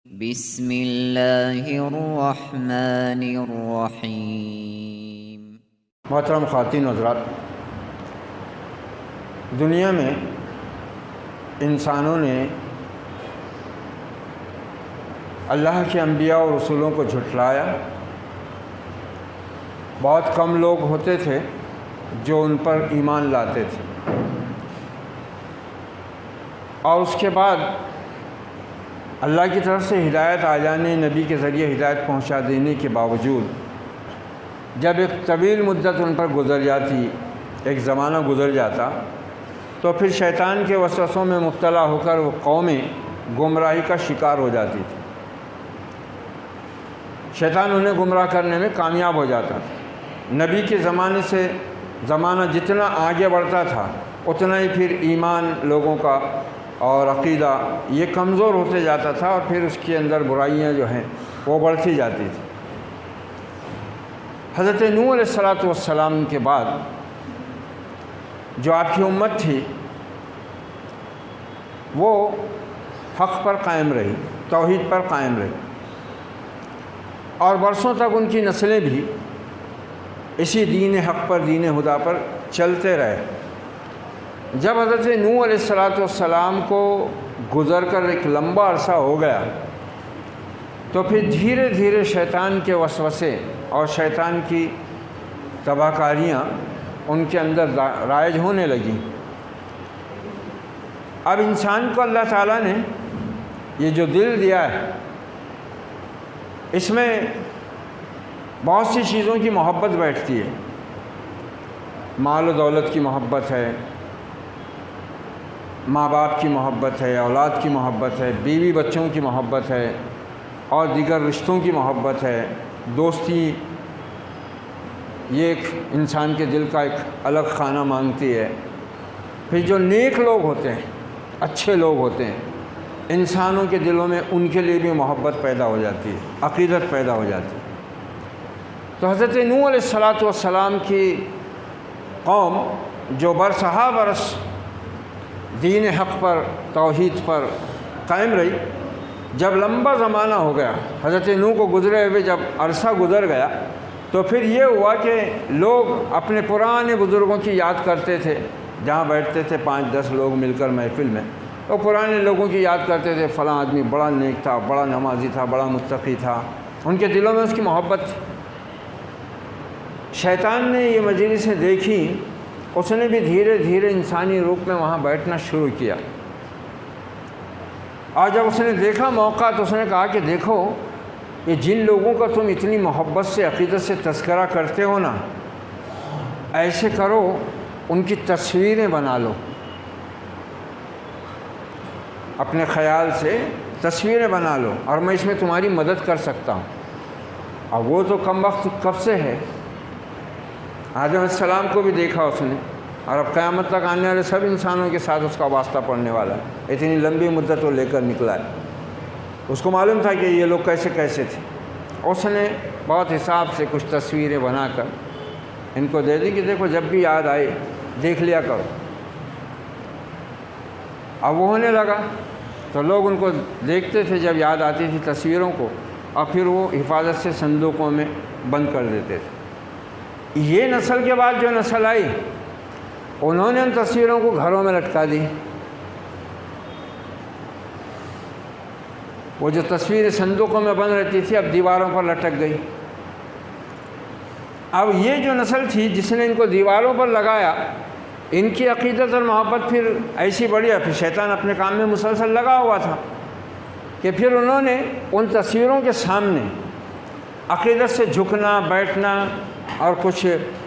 بسم اللہ الرحمن الرحیم۔ محترم خواتین و حضرات، دنیا میں انسانوں نے اللہ کے انبیاء اور رسولوں کو جھٹلایا۔ بہت کم لوگ ہوتے تھے جو ان پر ایمان لاتے تھے، اور اس کے بعد اللہ کی طرف سے ہدایت آ جانے، نبی کے ذریعے ہدایت پہنچا دینے کے باوجود جب ایک طویل مدت ان پر گزر جاتی، ایک زمانہ گزر جاتا، تو پھر شیطان کے وسوسوں میں مبتلا ہو کر وہ قومیں گمراہی کا شکار ہو جاتی تھی۔ شیطان انہیں گمراہ کرنے میں کامیاب ہو جاتا تھا۔ نبی کے زمانے سے زمانہ جتنا آگے بڑھتا تھا اتنا ہی پھر ایمان لوگوں کا اور عقیدہ یہ کمزور ہوتے جاتا تھا، اور پھر اس کے اندر برائیاں جو ہیں وہ بڑھتی جاتی تھیں۔ حضرت نوح علیہ السلام کے بعد جو آپ کی امت تھی وہ حق پر قائم رہی، توحید پر قائم رہی، اور برسوں تک ان کی نسلیں بھی اسی دین حق پر، دین خدا پر چلتے رہے۔ جب حضرت نوح علیہ السلام کو گزر کر ایک لمبا عرصہ ہو گیا تو پھر دھیرے دھیرے شیطان کے وسوسے اور شیطان کی تباہ کاریاں ان کے اندر رائج ہونے لگیں۔ اب انسان کو اللہ تعالیٰ نے یہ جو دل دیا ہے، اس میں بہت سی چیزوں کی محبت بیٹھتی ہے۔ مال و دولت کی محبت ہے، ماں باپ کی محبت ہے، اولاد کی محبت ہے، بیوی بچوں کی محبت ہے، اور دیگر رشتوں کی محبت ہے، دوستی، یہ ایک انسان کے دل کا ایک الگ خانہ مانگتی ہے۔ پھر جو نیک لوگ ہوتے ہیں، اچھے لوگ ہوتے ہیں، انسانوں کے دلوں میں ان کے لیے بھی محبت پیدا ہو جاتی ہے، عقیدت پیدا ہو جاتی ہے۔ تو حضرت نوح علیہ السلام کی قوم جو برسہ برس دین حق پر، توحید پر قائم رہی، جب لمبا زمانہ ہو گیا، حضرت نوح کو گزرے ہوئے جب عرصہ گزر گیا، تو پھر یہ ہوا کہ لوگ اپنے پرانے بزرگوں کی یاد کرتے تھے۔ جہاں بیٹھتے تھے 5-10 لوگ مل کر محفل میں، تو پرانے لوگوں کی یاد کرتے تھے، فلاں آدمی بڑا نیک تھا، بڑا نمازی تھا، بڑا متقی تھا، ان کے دلوں میں اس کی محبت تھی۔ شیطان نے یہ مجلسیں دیکھی، اس نے بھی دھیرے دھیرے انسانی روپ میں وہاں بیٹھنا شروع کیا، اور جب اس نے دیکھا موقع تو اس نے کہا کہ دیکھو، یہ جن لوگوں کا تم اتنی محبت سے، عقیدت سے تذکرہ کرتے ہو نا، ایسے کرو ان کی تصویریں بنا لو، اپنے خیال سے تصویریں بنا لو، اور میں اس میں تمہاری مدد کر سکتا ہوں۔ اور وہ تو کم وقت کب سے ہے، آدم علیہ السلام کو بھی دیکھا اس نے، اور اب قیامت تک آنے والے سب انسانوں کے ساتھ اس کا واسطہ پڑنے والا ہے۔ اتنی لمبی مدت وہ لے کر نکلا ہے۔ اس کو معلوم تھا کہ یہ لوگ کیسے کیسے تھے۔ اس نے بہت حساب سے کچھ تصویریں بنا کر ان کو دے دی کہ دیکھو، جب بھی یاد آئے دیکھ لیا کرو۔ اب وہ ہونے لگا تو لوگ ان کو دیکھتے تھے جب یاد آتی تھی تصویروں کو، اور پھر وہ حفاظت سے صندوقوں میں بند کر دیتے تھے۔ یہ نسل کے بعد جو نسل آئی، انہوں نے ان تصویروں کو گھروں میں لٹکا دی۔ وہ جو تصویریں صندوقوں میں بند رہتی تھی اب دیواروں پر لٹک گئی۔ اب یہ جو نسل تھی جس نے ان کو دیواروں پر لگایا، ان کی عقیدت اور محبت پھر ایسی بڑھی، پھر شیطان اپنے کام میں مسلسل لگا ہوا تھا کہ پھر انہوں نے ان تصویروں کے سامنے عقیدت سے جھکنا، بیٹھنا اور کچھ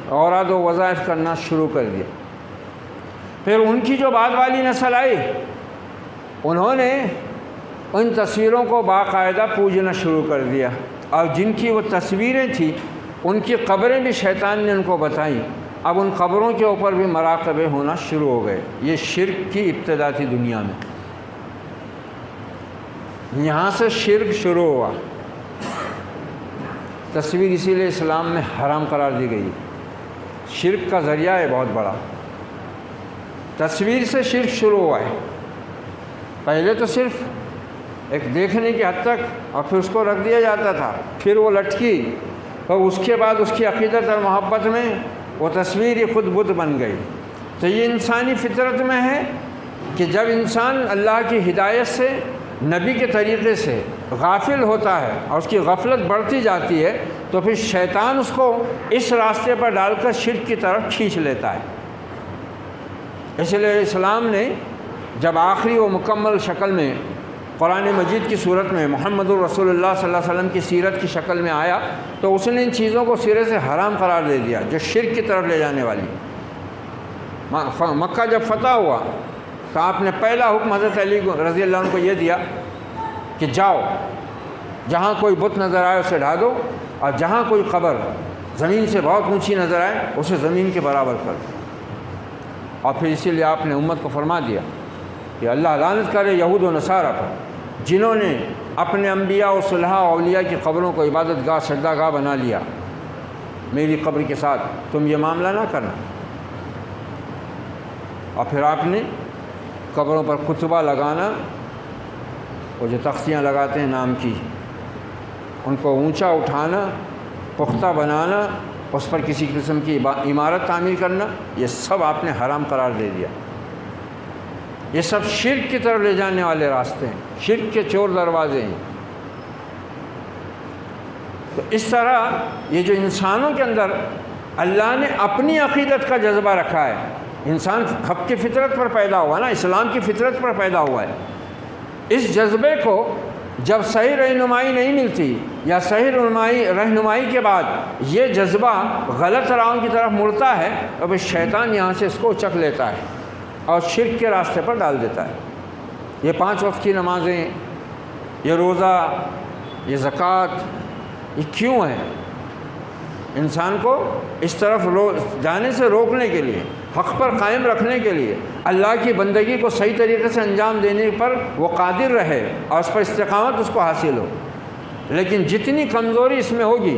اوراد و وظائف کرنا شروع کر دیا۔ پھر ان کی جو بعد والی نسل آئی، انہوں نے ان تصویروں کو باقاعدہ پوجنا شروع کر دیا، اور جن کی وہ تصویریں تھیں ان کی قبریں بھی شیطان نے ان کو بتائیں۔ اب ان قبروں کے اوپر بھی مراقبے ہونا شروع ہو گئے۔ یہ شرک کی ابتدا تھی دنیا میں، یہاں سے شرک شروع ہوا۔ تصویر اسی لیے اسلام میں حرام قرار دی گئی۔ شرک کا ذریعہ ہے بہت بڑا۔ تصویر سے شرک شروع ہوا ہے۔ پہلے تو صرف ایک دیکھنے کی حد تک، اور پھر اس کو رکھ دیا جاتا تھا، پھر وہ لٹکی، اور اس کے بعد اس کی عقیدت اور محبت میں وہ تصویر ہی خود بت بن گئی۔ تو یہ انسانی فطرت میں ہے کہ جب انسان اللہ کی ہدایت سے، نبی کے طریقے سے غافل ہوتا ہے اور اس کی غفلت بڑھتی جاتی ہے، تو پھر شیطان اس کو اس راستے پر ڈال کر شرک کی طرف کھینچ لیتا ہے۔ اس لیے اسلام نے جب آخری و مکمل شکل میں قرآن مجید کی صورت میں محمد الرسول اللہ صلی اللہ علیہ وسلم کی سیرت کی شکل میں آیا، تو اس نے ان چیزوں کو سرے سے حرام قرار دے دیا جو شرک کی طرف لے جانے والی۔ مکہ جب فتح ہوا تو آپ نے پہلا حکم حضرت علی رضی اللہ عنہ کو یہ دیا کہ جاؤ، جہاں کوئی بت نظر آئے اسے ڈھا دو، اور جہاں کوئی قبر زمین سے بہت اونچی نظر آئے اسے زمین کے برابر کر دو۔ اور پھر اسی لیے آپ نے امت کو فرما دیا کہ اللہ لعنت کرے یہود و نصارہ پر، جنہوں نے اپنے انبیاء و صلحاء و اولیاء کی قبروں کو عبادت گاہ، سجدہ گاہ بنا لیا۔ میری قبر کے ساتھ تم یہ معاملہ نہ کرنا۔ اور پھر آپ نے قبروں پر خطبہ لگانا، وہ جو تختیاں لگاتے ہیں نام کی، ان کو اونچا اٹھانا، پختہ بنانا، اس پر کسی قسم کی عمارت تعمیر کرنا، یہ سب آپ نے حرام قرار دے دیا۔ یہ سب شرک کی طرف لے جانے والے راستے ہیں، شرک کے چور دروازے ہیں۔ تو اس طرح یہ جو انسانوں کے اندر اللہ نے اپنی عقیدت کا جذبہ رکھا ہے، انسان حق کی فطرت پر پیدا ہوا نا، اسلام کی فطرت پر پیدا ہوا ہے، اس جذبے کو جب صحیح رہنمائی نہیں ملتی یا صحیح رہنمائی کے بعد یہ جذبہ غلط راہوں کی طرف مڑتا ہے، تو پھر شیطان یہاں سے اس کو اچک لیتا ہے اور شرک کے راستے پر ڈال دیتا ہے۔ یہ 5 وقت کی نمازیں، یہ روزہ، یہ زکوٰۃ، یہ کیوں ہے؟ انسان کو اس طرف جانے سے روکنے کے لیے، حق پر قائم رکھنے کے لیے، اللہ کی بندگی کو صحیح طریقے سے انجام دینے پر وہ قادر رہے اور اس پر استقامت اس کو حاصل ہو۔ لیکن جتنی کمزوری اس میں ہوگی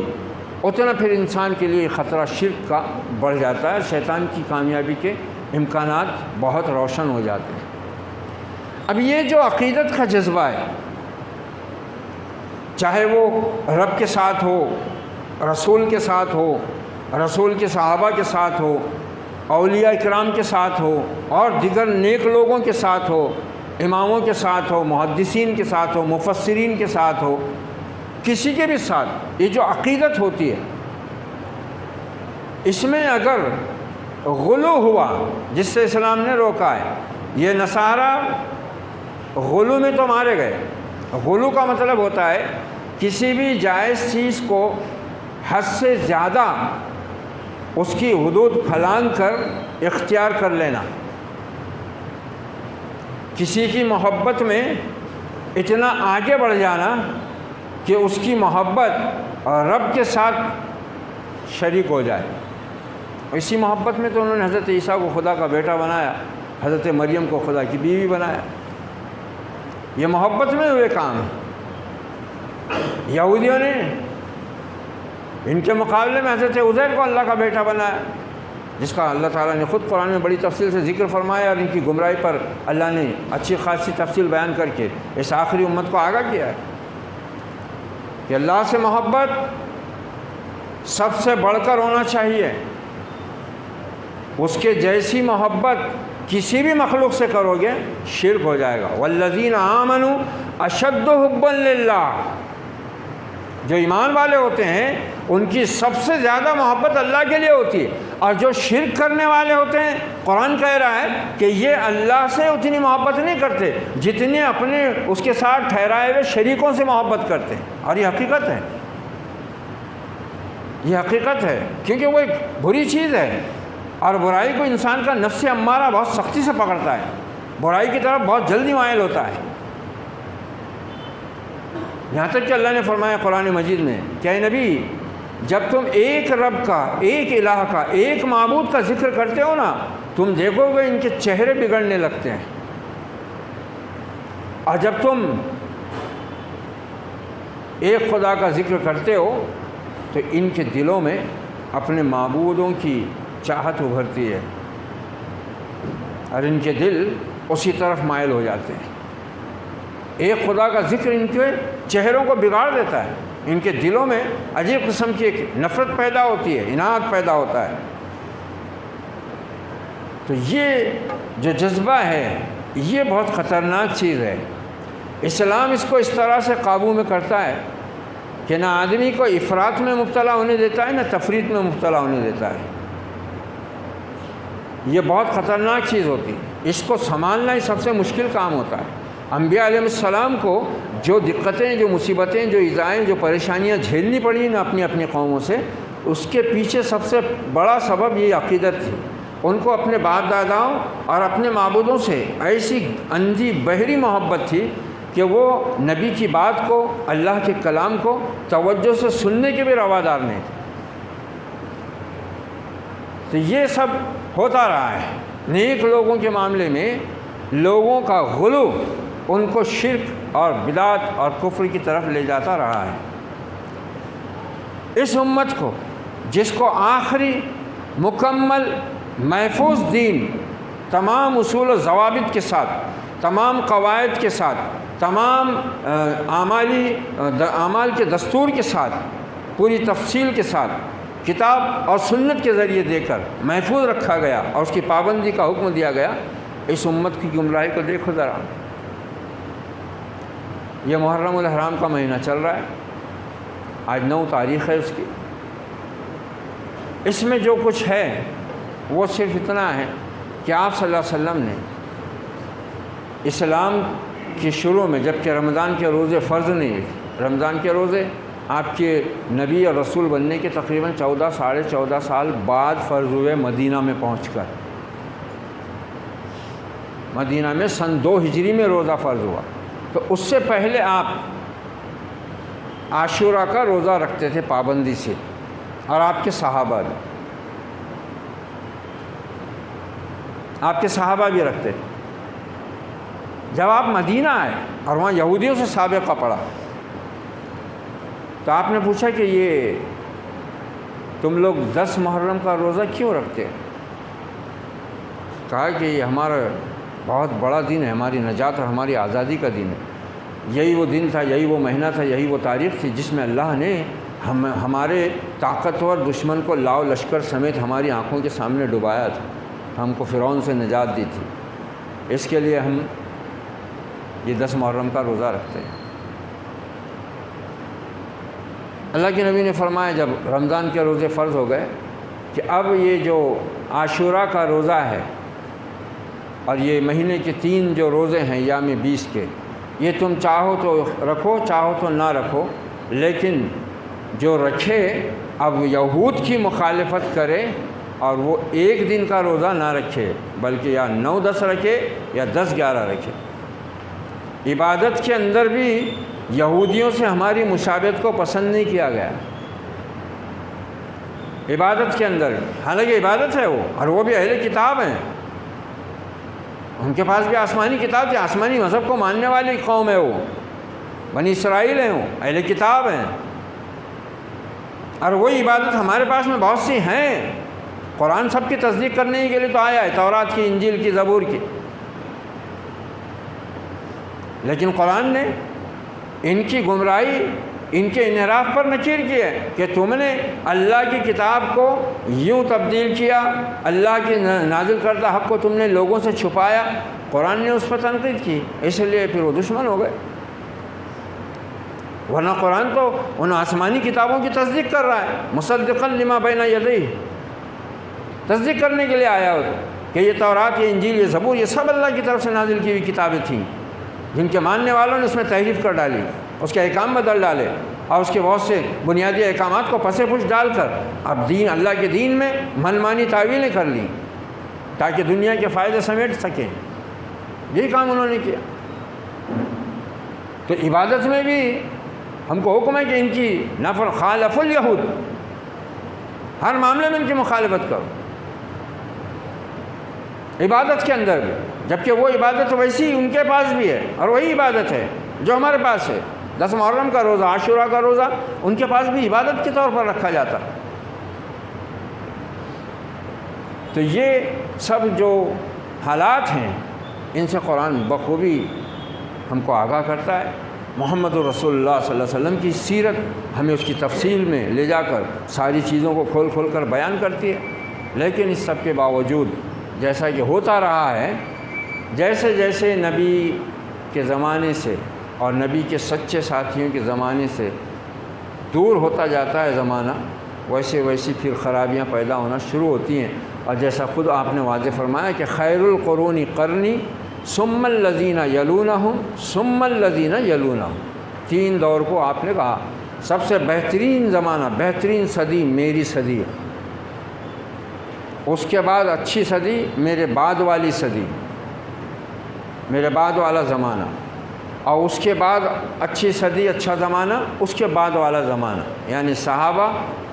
اتنا پھر انسان کے لیے خطرہ شرک کا بڑھ جاتا ہے، شیطان کی کامیابی کے امکانات بہت روشن ہو جاتے ہیں۔ اب یہ جو عقیدت کا جذبہ ہے، چاہے وہ رب کے ساتھ ہو، رسول کے ساتھ ہو، رسول کے صحابہ کے ساتھ ہو، اولیاء اکرام کے ساتھ ہو، اور دیگر نیک لوگوں کے ساتھ ہو، اماموں کے ساتھ ہو، محدثین کے ساتھ ہو، مفسرین کے ساتھ ہو، کسی کے بھی ساتھ یہ جو عقیدت ہوتی ہے، اس میں اگر غلو ہوا، جس سے اسلام نے روکا ہے، یہ نصارہ غلو میں تو مارے گئے۔ غلو کا مطلب ہوتا ہے کسی بھی جائز چیز کو حد سے زیادہ اس کی حدود پھلانگ کر اختیار کر لینا، کسی کی محبت میں اتنا آگے بڑھ جانا کہ اس کی محبت رب کے ساتھ شریک ہو جائے۔ اسی محبت میں تو انہوں نے حضرت عیسیٰ کو خدا کا بیٹا بنایا، حضرت مریم کو خدا کی بیوی بنایا۔ یہ محبت میں ہوئے کام ہیں۔ یہودیوں نے ان کے مقابلے میں حضرت عزیر کو اللہ کا بیٹا بنایا، جس کا اللہ تعالیٰ نے خود قرآن میں بڑی تفصیل سے ذکر فرمایا، اور ان کی گمراہی پر اللہ نے اچھی خاصی تفصیل بیان کر کے اس آخری امت کو آگاہ کیا ہے کہ اللہ سے محبت سب سے بڑھ کر ہونا چاہیے۔ اس کے جیسی محبت کسی بھی مخلوق سے کرو گے شرک ہو جائے گا۔ والذین آمنوا اشد حبا للہ، جو ایمان والے ہوتے ہیں ان کی سب سے زیادہ محبت اللہ کے لیے ہوتی ہے، اور جو شرک کرنے والے ہوتے ہیں قرآن کہہ رہا ہے کہ یہ اللہ سے اتنی محبت نہیں کرتے جتنے اپنے اس کے ساتھ ٹھہرائے ہوئے شریکوں سے محبت کرتے ہیں۔ اور یہ حقیقت ہے، یہ حقیقت ہے، کیونکہ وہ ایک بری چیز ہے، اور برائی کو انسان کا نفس امارہ بہت سختی سے پکڑتا ہے، برائی کی طرف بہت جلدی مائل ہوتا ہے۔ یہاں تک کہ اللہ نے فرمایا قرآن مجید میں کہ اے نبی، جب تم ایک رب کا، ایک الہ کا، ایک معبود کا ذکر کرتے ہو نا، تم دیکھو گے ان کے چہرے بگڑنے لگتے ہیں، اور جب تم ایک خدا کا ذکر کرتے ہو تو ان کے دلوں میں اپنے معبودوں کی چاہت ابھرتی ہے، اور ان کے دل اسی طرف مائل ہو جاتے ہیں۔ ایک خدا کا ذکر ان کے چہروں کو بگاڑ دیتا ہے، ان کے دلوں میں عجیب قسم کی ایک نفرت پیدا ہوتی ہے، اناد پیدا ہوتا ہے۔ تو یہ جو جذبہ ہے یہ بہت خطرناک چیز ہے۔ اسلام اس کو اس طرح سے قابو میں کرتا ہے کہ نہ آدمی کو افراط میں مبتلا ہونے دیتا ہے، نہ تفریط میں مبتلا ہونے دیتا ہے۔ یہ بہت خطرناک چیز ہوتی ہے، اس کو سنبھالنا ہی سب سے مشکل کام ہوتا ہے۔ انبیاء علیہ السلام کو جو دقتیں، جو مصیبتیں، جو ایذائیں، جو پریشانیاں جھیلنی پڑی نا اپنی اپنی قوموں سے، اس کے پیچھے سب سے بڑا سبب یہ عقیدت تھی۔ ان کو اپنے باپ داداؤں اور اپنے معبودوں سے ایسی اندھی بحری محبت تھی کہ وہ نبی کی بات کو، اللہ کے کلام کو توجہ سے سننے کے بھی روادار نہیں تھے۔ تو یہ سب ہوتا رہا ہے۔ نیک لوگوں کے معاملے میں لوگوں کا غلو ان کو شرک اور بدعت اور کفر کی طرف لے جاتا رہا ہے۔ اس امت کو، جس کو آخری مکمل محفوظ دین تمام اصول و ضوابط کے ساتھ، تمام قواعد کے ساتھ، تمام اعمال کے دستور کے ساتھ، پوری تفصیل کے ساتھ کتاب اور سنت کے ذریعے دے کر محفوظ رکھا گیا اور اس کی پابندی کا حکم دیا گیا، اس امت کی گمراہی کو دیکھو ذرا۔ یہ محرم الحرام کا مہینہ چل رہا ہے، آج 9 تاریخ ہے اس کی۔ اس میں جو کچھ ہے وہ صرف اتنا ہے کہ آپ صلی اللہ علیہ وسلم نے اسلام کی شروع میں، جب کہ رمضان کے روزے فرض نہیں تھے، رمضان کے روزے آپ کے نبی اور رسول بننے کے تقریباً 14 – 14.5 سال بعد فرض ہوئے، مدینہ میں پہنچ کر۔ مدینہ میں سن 2 ہجری میں روزہ فرض ہوا، تو اس سے پہلے آپ عاشورہ کا روزہ رکھتے تھے پابندی سے، اور آپ کے صحابہ بھی رکھتے تھے۔ جب آپ مدینہ آئے اور وہاں یہودیوں سے سابقہ پڑا تو آپ نے پوچھا کہ یہ تم لوگ 10 محرم کا روزہ کیوں رکھتے؟ کہا کہ یہ ہمارا بہت بڑا دن ہے، ہماری نجات اور ہماری آزادی کا دن ہے۔ یہی وہ دن تھا، یہی وہ مہینہ تھا، یہی وہ تاریخ تھی جس میں اللہ نے ہمارے طاقتور دشمن کو لاؤ لشکر سمیت ہماری آنکھوں کے سامنے ڈبایا تھا، ہم کو فرعون سے نجات دی تھی۔ اس کے لیے ہم یہ 10 محرم کا روزہ رکھتے ہیں۔ اللہ کے نبی نے فرمایا جب رمضان کے روزے فرض ہو گئے کہ اب یہ جو عاشورہ کا روزہ ہے اور یہ مہینے کے 3 جو روزے ہیں ایام 20 کے، یہ تم چاہو تو رکھو، چاہو تو نہ رکھو، لیکن جو رکھے اب یہود کی مخالفت کرے اور وہ ایک دن کا روزہ نہ رکھے، بلکہ یا 9-10 رکھے یا 10-11 رکھے۔ عبادت کے اندر بھی یہودیوں سے ہماری مشابہت کو پسند نہیں کیا گیا، عبادت کے اندر، حالانکہ عبادت ہے وہ، اور وہ بھی اہل کتاب ہیں، ان کے پاس بھی آسمانی کتاب تھی، آسمانی مذہب کو ماننے والی قوم ہے، وہ بنی اسرائیل ہیں، وہ اہل کتاب ہیں، اور وہی عبادت ہمارے پاس میں بہت سی ہیں۔ قرآن سب کی تصدیق کرنے کے لیے تو آیا ہے، تورات کی، انجیل کی، زبور کی، لیکن قرآن نے ان کی گمراہی، ان کے انحراف پر نکیر کی ہے کہ تم نے اللہ کی کتاب کو یوں تبدیل کیا، اللہ کی نازل کردہ حق کو تم نے لوگوں سے چھپایا۔ قرآن نے اس پر تنقید کی، اس لیے پھر وہ دشمن ہو گئے، ورنہ قرآن تو ان آسمانی کتابوں کی تصدیق کر رہا ہے، مصدقا لما بین یدیہ، تصدیق کرنے کے لیے آیا ہو کہ یہ تورات، یہ انجیل، یہ زبور، یہ سب اللہ کی طرف سے نازل کی ہوئی کتابیں تھیں، جن کے ماننے والوں نے اس میں تحریف کر ڈالی، اس کے احکام بدل ڈالے، اور اس کے بہت سے بنیادی احکامات کو پسے پش ڈال کر اب دین، اللہ کے دین میں منمانی تعویلیں کر لیں تاکہ دنیا کے فائدے سمیٹ سکیں۔ یہی کام انہوں نے کیا۔ تو عبادت میں بھی ہم کو حکم ہے کہ ان کی نفر خالف الیہود، ہر معاملے میں ان کی مخالفت کرو، عبادت کے اندر بھی، جبکہ وہ عبادت ویسی ان کے پاس بھی ہے اور وہی عبادت ہے جو ہمارے پاس ہے۔ 10 محرم کا روزہ، عاشورہ کا روزہ ان کے پاس بھی عبادت کے طور پر رکھا جاتا۔ تو یہ سب جو حالات ہیں ان سے قرآن بخوبی ہم کو آگاہ کرتا ہے، محمد رسول اللہ صلی اللہ علیہ وسلم کی سیرت ہمیں اس کی تفصیل میں لے جا کر ساری چیزوں کو کھول کھول کر بیان کرتی ہے۔ لیکن اس سب کے باوجود جیسا کہ ہوتا رہا ہے، جیسے جیسے نبی کے زمانے سے اور نبی کے سچے ساتھیوں کے زمانے سے دور ہوتا جاتا ہے زمانہ، ویسے ویسے پھر خرابیاں پیدا ہونا شروع ہوتی ہیں۔ اور جیسا خود آپ نے واضح فرمایا کہ خیر القرون قرنی ثم الذین یلونہم ثم الذین یلونہم، 3 دور کو آپ نے کہا سب سے بہترین زمانہ، بہترین صدی میری صدی ہے، اس کے بعد اچھی صدی میرے بعد والی صدی، میرے بعد والا زمانہ، اور اس کے بعد اچھی صدی اچھا زمانہ، اس کے بعد والا زمانہ، یعنی صحابہ،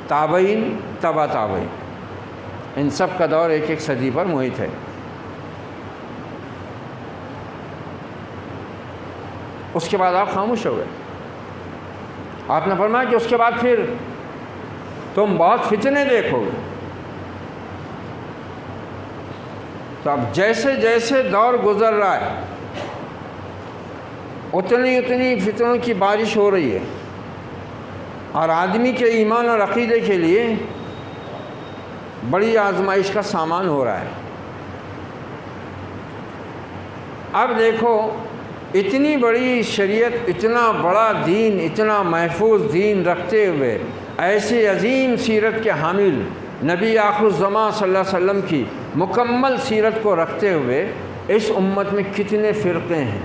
تابعین، تبع تابعین، ان سب کا دور ایک ایک صدی پر محیط ہے۔ اس کے بعد آپ خاموش ہو گئے۔ آپ نے فرمایا کہ اس کے بعد پھر تم بہت فتنے دیکھو گے۔ تو اب جیسے جیسے دور گزر رہا ہے اتنی اتنی فتنوں کی بارش ہو رہی ہے، اور آدمی کے ایمان اور عقیدے کے لیے بڑی آزمائش کا سامان ہو رہا ہے۔ اب دیکھو، اتنی بڑی شریعت، اتنا بڑا دین، اتنا محفوظ دین رکھتے ہوئے، ایسی عظیم سیرت کے حامل نبی آخر الزمان صلی اللہ علیہ وسلم کی مکمل سیرت کو رکھتے ہوئے اس امت میں کتنے فرقے ہیں،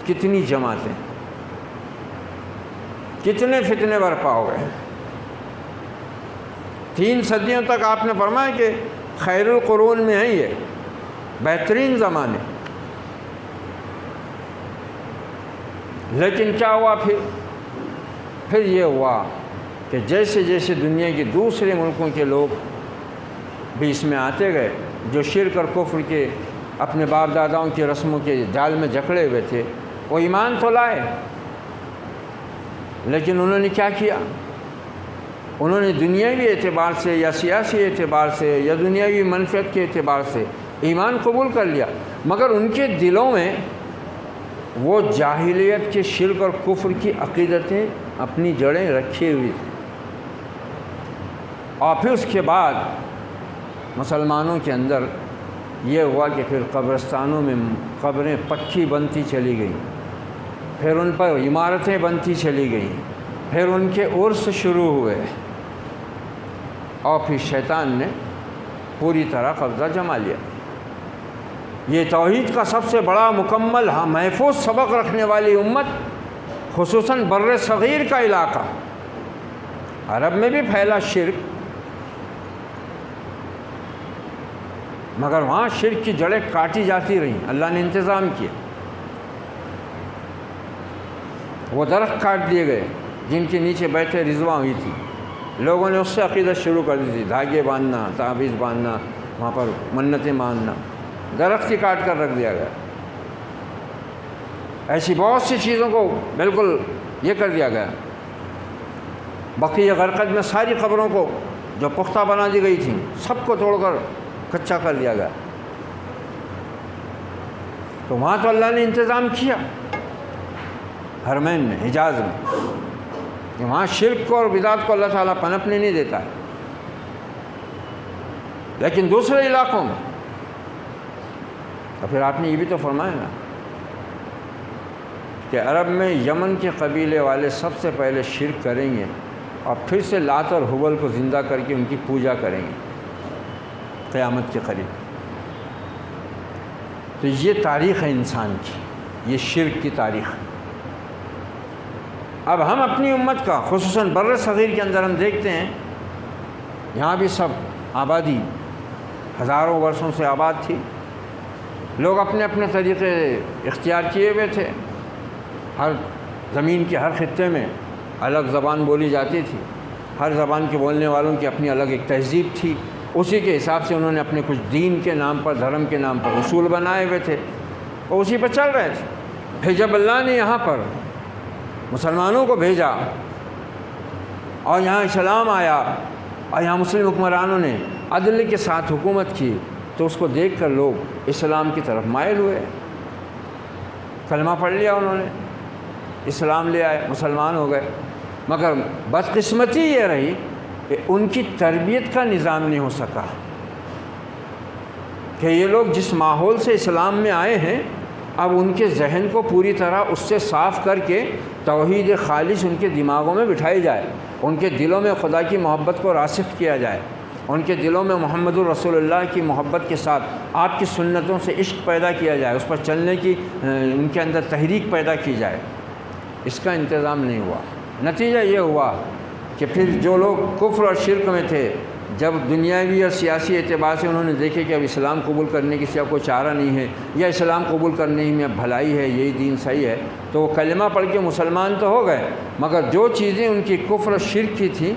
کتنی جماعتیں، کتنے فتنے برپا ہو گئے۔ 3 صدیوں تک آپ نے فرمایا کہ خیر القرون میں ہے یہ بہترین زمانے، لیکن کیا ہوا پھر یہ ہوا کہ جیسے جیسے دنیا کے دوسرے ملکوں کے لوگ بھی اس میں آتے گئے، جو شرک اور کفر کے اپنے باپ داداؤں کی رسموں کے جال میں جکڑے ہوئے تھے، وہ ایمان تو لائے، لیکن انہوں نے کیا کیا؟ انہوں نے دنیاوی اعتبار سے یا سیاسی اعتبار سے یا دنیاوی منفعت کے اعتبار سے ایمان قبول کر لیا، مگر ان کے دلوں میں وہ جاہلیت کے شرک اور کفر کی عقیدتیں اپنی جڑیں رکھی ہوئی تھیں۔ اور پھر اس کے بعد مسلمانوں کے اندر یہ ہوا کہ پھر قبرستانوں میں قبریں پکی بنتی چلی گئیں، پھر ان پر عمارتیں بنتی چلی گئیں، پھر ان کے عرس شروع ہوئے، اور پھر شیطان نے پوری طرح قبضہ جما لیا۔ یہ توحید کا سب سے بڑا مکمل محفوظ سبق رکھنے والی امت، خصوصاً بر صغیر کا علاقہ، عرب میں بھی پھیلا شرک، مگر وہاں شرک کی جڑیں کاٹی جاتی رہیں، اللہ نے انتظام کیا۔ وہ درخت کاٹ دیے گئے جن کے نیچے بیٹھے رضواں ہوئی تھی، لوگوں نے اس سے عقیدت شروع کر دی تھی، دھاگے باندھنا، تعویذ باندھنا، وہاں پر منتیں ماننا، درخت ہی کاٹ کر رکھ دیا گیا۔ ایسی بہت سی چیزوں کو بالکل یہ کر دیا گیا۔ بقیہ غرقد میں ساری قبروں کو جو پختہ بنا دی گئی تھیں سب کو توڑ کر کچا کر دیا گیا۔ تو وہاں تو اللہ نے انتظام کیا، حرمین میں، حجاز میں، کہ وہاں شرک کو اور بدعت کو اللہ تعالیٰ پنپنے نہیں دیتا ہے۔ لیکن دوسرے علاقوں میں تو پھر آپ نے یہ بھی تو فرمایا نا کہ عرب میں یمن کے قبیلے والے سب سے پہلے شرک کریں گے اور پھر سے لات اور حبل کو زندہ کر کے ان کی پوجا کریں گے قیامت کے قریب۔ تو یہ تاریخ ہے انسان کی، یہ شرک کی تاریخ ہے۔ اب ہم اپنی امت کا، خصوصاً بر صغیر کے اندر ہم دیکھتے ہیں، یہاں بھی سب آبادی ہزاروں برسوں سے آباد تھی، لوگ اپنے اپنے طریقے اختیار کیے ہوئے تھے، ہر زمین کے ہر خطے میں الگ زبان بولی جاتی تھی، ہر زبان کے بولنے والوں کی اپنی الگ ایک تہذیب تھی، اسی کے حساب سے انہوں نے اپنے کچھ دین کے نام پر، دھرم کے نام پر اصول بنائے ہوئے تھے، اور اسی پر چل رہے تھے۔ پھر جب اللہ نے یہاں پر مسلمانوں کو بھیجا اور یہاں اسلام آیا اور یہاں مسلم حکمرانوں نے عدل کے ساتھ حکومت کی، تو اس کو دیکھ کر لوگ اسلام کی طرف مائل ہوئے، کلمہ پڑھ لیا انہوں نے، اسلام لے آئے، مسلمان ہو گئے، مگر بدقسمتی یہ رہی کہ ان کی تربیت کا نظام نہیں ہو سکا کہ یہ لوگ جس ماحول سے اسلام میں آئے ہیں اب ان کے ذہن کو پوری طرح اس سے صاف کر کے توحید خالص ان کے دماغوں میں بٹھائی جائے، ان کے دلوں میں خدا کی محبت کو راسخ کیا جائے، ان کے دلوں میں محمد الرسول اللہ کی محبت کے ساتھ آپ کی سنتوں سے عشق پیدا کیا جائے، اس پر چلنے کی ان کے اندر تحریک پیدا کی جائے۔ اس کا انتظام نہیں ہوا، نتیجہ یہ ہوا کہ پھر جو لوگ کفر اور شرک میں تھے، جب دنیاوی اور سیاسی اعتبار سے انہوں نے دیکھے کہ اب اسلام قبول کرنے کی سوا کوئی چارہ نہیں ہے، یا اسلام قبول کرنے ہی میں اب بھلائی ہے، یہی دین صحیح ہے، تو وہ کلمہ پڑھ کے مسلمان تو ہو گئے، مگر جو چیزیں ان کی کفر اور شرک کی تھیں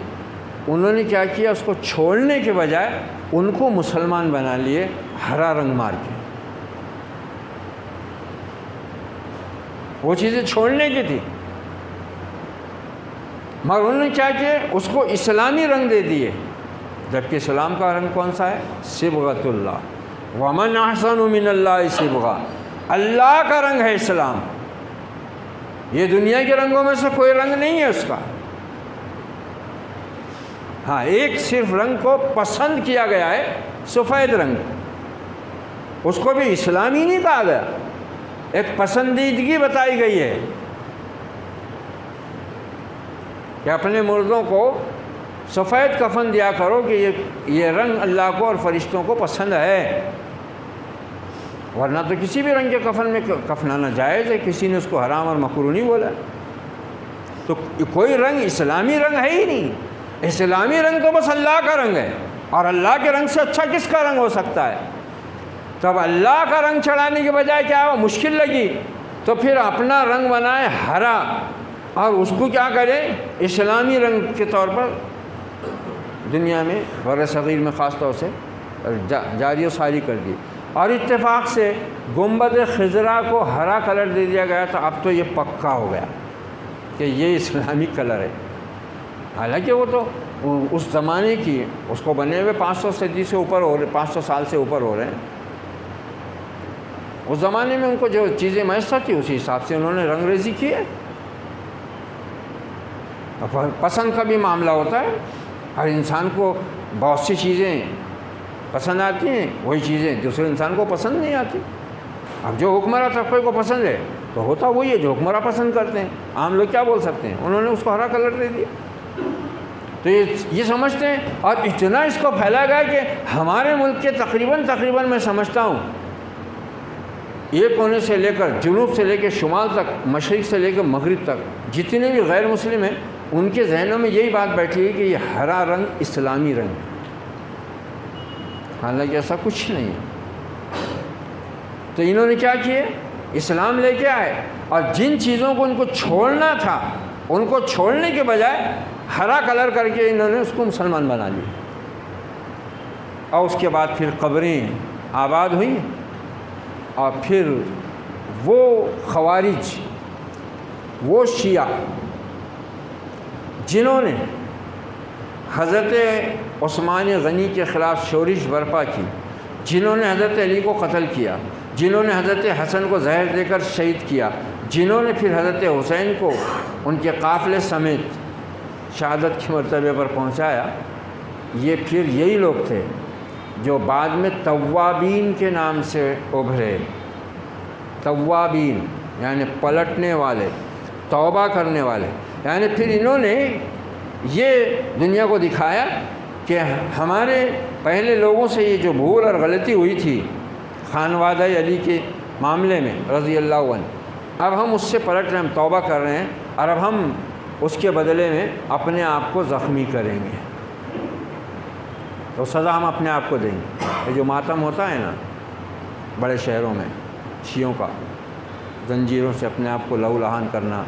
انہوں نے کیا کیا، اس کو چھوڑنے کے بجائے ان کو مسلمان بنا لیے ہرا رنگ مار کے۔ وہ چیزیں چھوڑنے کی تھی مگر انہوں نے کیا کیا، اس کو اسلامی رنگ دے دیے، جبکہ اسلام کا رنگ کون سا ہے؟ صبغۃ اللہ، ومن احسن من اللہ صبغہ، اللہ کا رنگ ہے اسلام، یہ دنیا کے رنگوں میں سے کوئی رنگ نہیں ہے اس کا۔ ہاں ایک صرف رنگ کو پسند کیا گیا ہے، سفید رنگ، اس کو بھی اسلامی نہیں کہا گیا، ایک پسندیدگی بتائی گئی ہے کہ اپنے مردوں کو سفید کفن دیا کرو کہ یہ رنگ اللہ کو اور فرشتوں کو پسند ہے، ورنہ تو کسی بھی رنگ کے کفن میں کفنانا جائز ہے، کسی نے اس کو حرام اور مکروہ نہیں بولا۔ تو کوئی رنگ اسلامی رنگ ہے ہی نہیں، اسلامی رنگ تو بس اللہ کا رنگ ہے، اور اللہ کے رنگ سے اچھا کس کا رنگ ہو سکتا ہے؟ تب اللہ کا رنگ چڑھانے کے بجائے کیا ہو، مشکل لگی تو پھر اپنا رنگ بنائے ہرا، اور اس کو کیا کرے اسلامی رنگ کے طور پر دنیا میں بر صغیر میں خاص طور سے جاری و ساری کر دی، اور اتفاق سے گنبد خضرا کو ہرا کلر دے دیا گیا، تو اب تو یہ پکا ہو گیا کہ یہ اسلامی کلر ہے، حالانکہ وہ تو اس زمانے کی، اس کو بنے ہوئے 500 صدی سے اوپر ہو رہے، 500 سال سے اوپر ہو رہے ہیں، اس زمانے میں ان کو جو چیزیں میسر تھی اسی حساب سے انہوں نے رنگ ریزی کی ہے۔ پسند کا بھی معاملہ ہوتا ہے، ہر انسان کو بہت سی چیزیں پسند آتی ہیں، وہی چیزیں دوسرے انسان کو پسند نہیں آتی۔ اب جو حکمراں طبقے کو پسند ہے تو ہوتا وہی ہے جو حکمراں پسند کرتے ہیں، عام لوگ کیا بول سکتے ہیں، انہوں نے اس کو ہرا کلر دے دیا۔ تو یہ سمجھتے ہیں، اور اتنا اس کو پھیلا گیا کہ ہمارے ملک کے تقریباً میں سمجھتا ہوں ایک کونے سے لے کر جنوب سے لے کے شمال تک، مشرق سے لے کر مغرب تک جتنے بھی غیر مسلم ہیں ان کے ذہنوں میں یہی بات بیٹھی ہے کہ یہ ہرا رنگ اسلامی رنگ ہے، حالانکہ ایسا کچھ نہیں ہے۔ تو انہوں نے کیا کیا، اسلام لے کے آئے، اور جن چیزوں کو ان کو چھوڑنا تھا ان کو چھوڑنے کے بجائے ہرا کلر کر کے انہوں نے اس کو مسلمان بنا لیا، اور اس کے بعد پھر قبریں آباد ہوئیں، اور پھر وہ خوارج، وہ شیعہ جنہوں نے حضرت عثمان غنی کے خلاف شورش برپا کی، جنہوں نے حضرت علی کو قتل کیا، جنہوں نے حضرت حسن کو زہر دے کر شہید کیا، جنہوں نے پھر حضرت حسین کو ان کے قافلے سمیت شہادت کے مرتبے پر پہنچایا، یہ پھر یہی لوگ تھے جو بعد میں توابین کے نام سے ابھرے۔ توابین یعنی پلٹنے والے، توبہ کرنے والے، یعنی پھر انہوں نے یہ دنیا کو دکھایا کہ ہمارے پہلے لوگوں سے یہ جو بھول اور غلطی ہوئی تھی خانوادہ علی کے معاملے میں رضی اللہ عنہ، اب ہم اس سے پلٹ رہے ہیں، ہم توبہ کر رہے ہیں، اور اب ہم اس کے بدلے میں اپنے آپ کو زخمی کریں گے، تو سزا ہم اپنے آپ کو دیں گے۔ یہ جو ماتم ہوتا ہے نا بڑے شہروں میں شیعوں کا، زنجیروں سے اپنے آپ کو لہو لہان کرنا،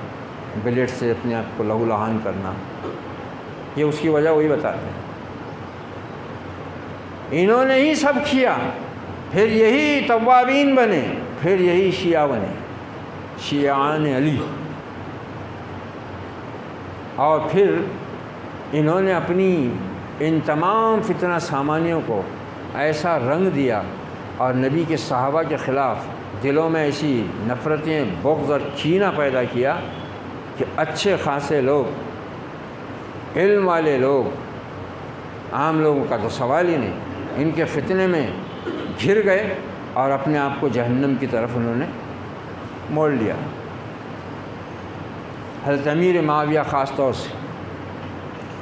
بلیٹ سے اپنے آپ کو لہو لہان کرنا، یہ اس کی وجہ وہی بتاتے ہیں۔ انہوں نے ہی سب کیا، پھر یہی توابین بنے، پھر یہی شیعہ بنے، شیعان علی، اور پھر انہوں نے اپنی ان تمام فتنہ سامانیوں کو ایسا رنگ دیا، اور نبی کے صحابہ کے خلاف دلوں میں ایسی نفرتیں، بغض اور کینہ پیدا کیا کہ اچھے خاصے لوگ، علم والے لوگ، عام لوگوں کا تو سوال ہی نہیں، ان کے فتنے میں گھر گئے اور اپنے آپ کو جہنم کی طرف انہوں نے موڑ لیا۔ حضرت امیر معاویہ خاص طور سے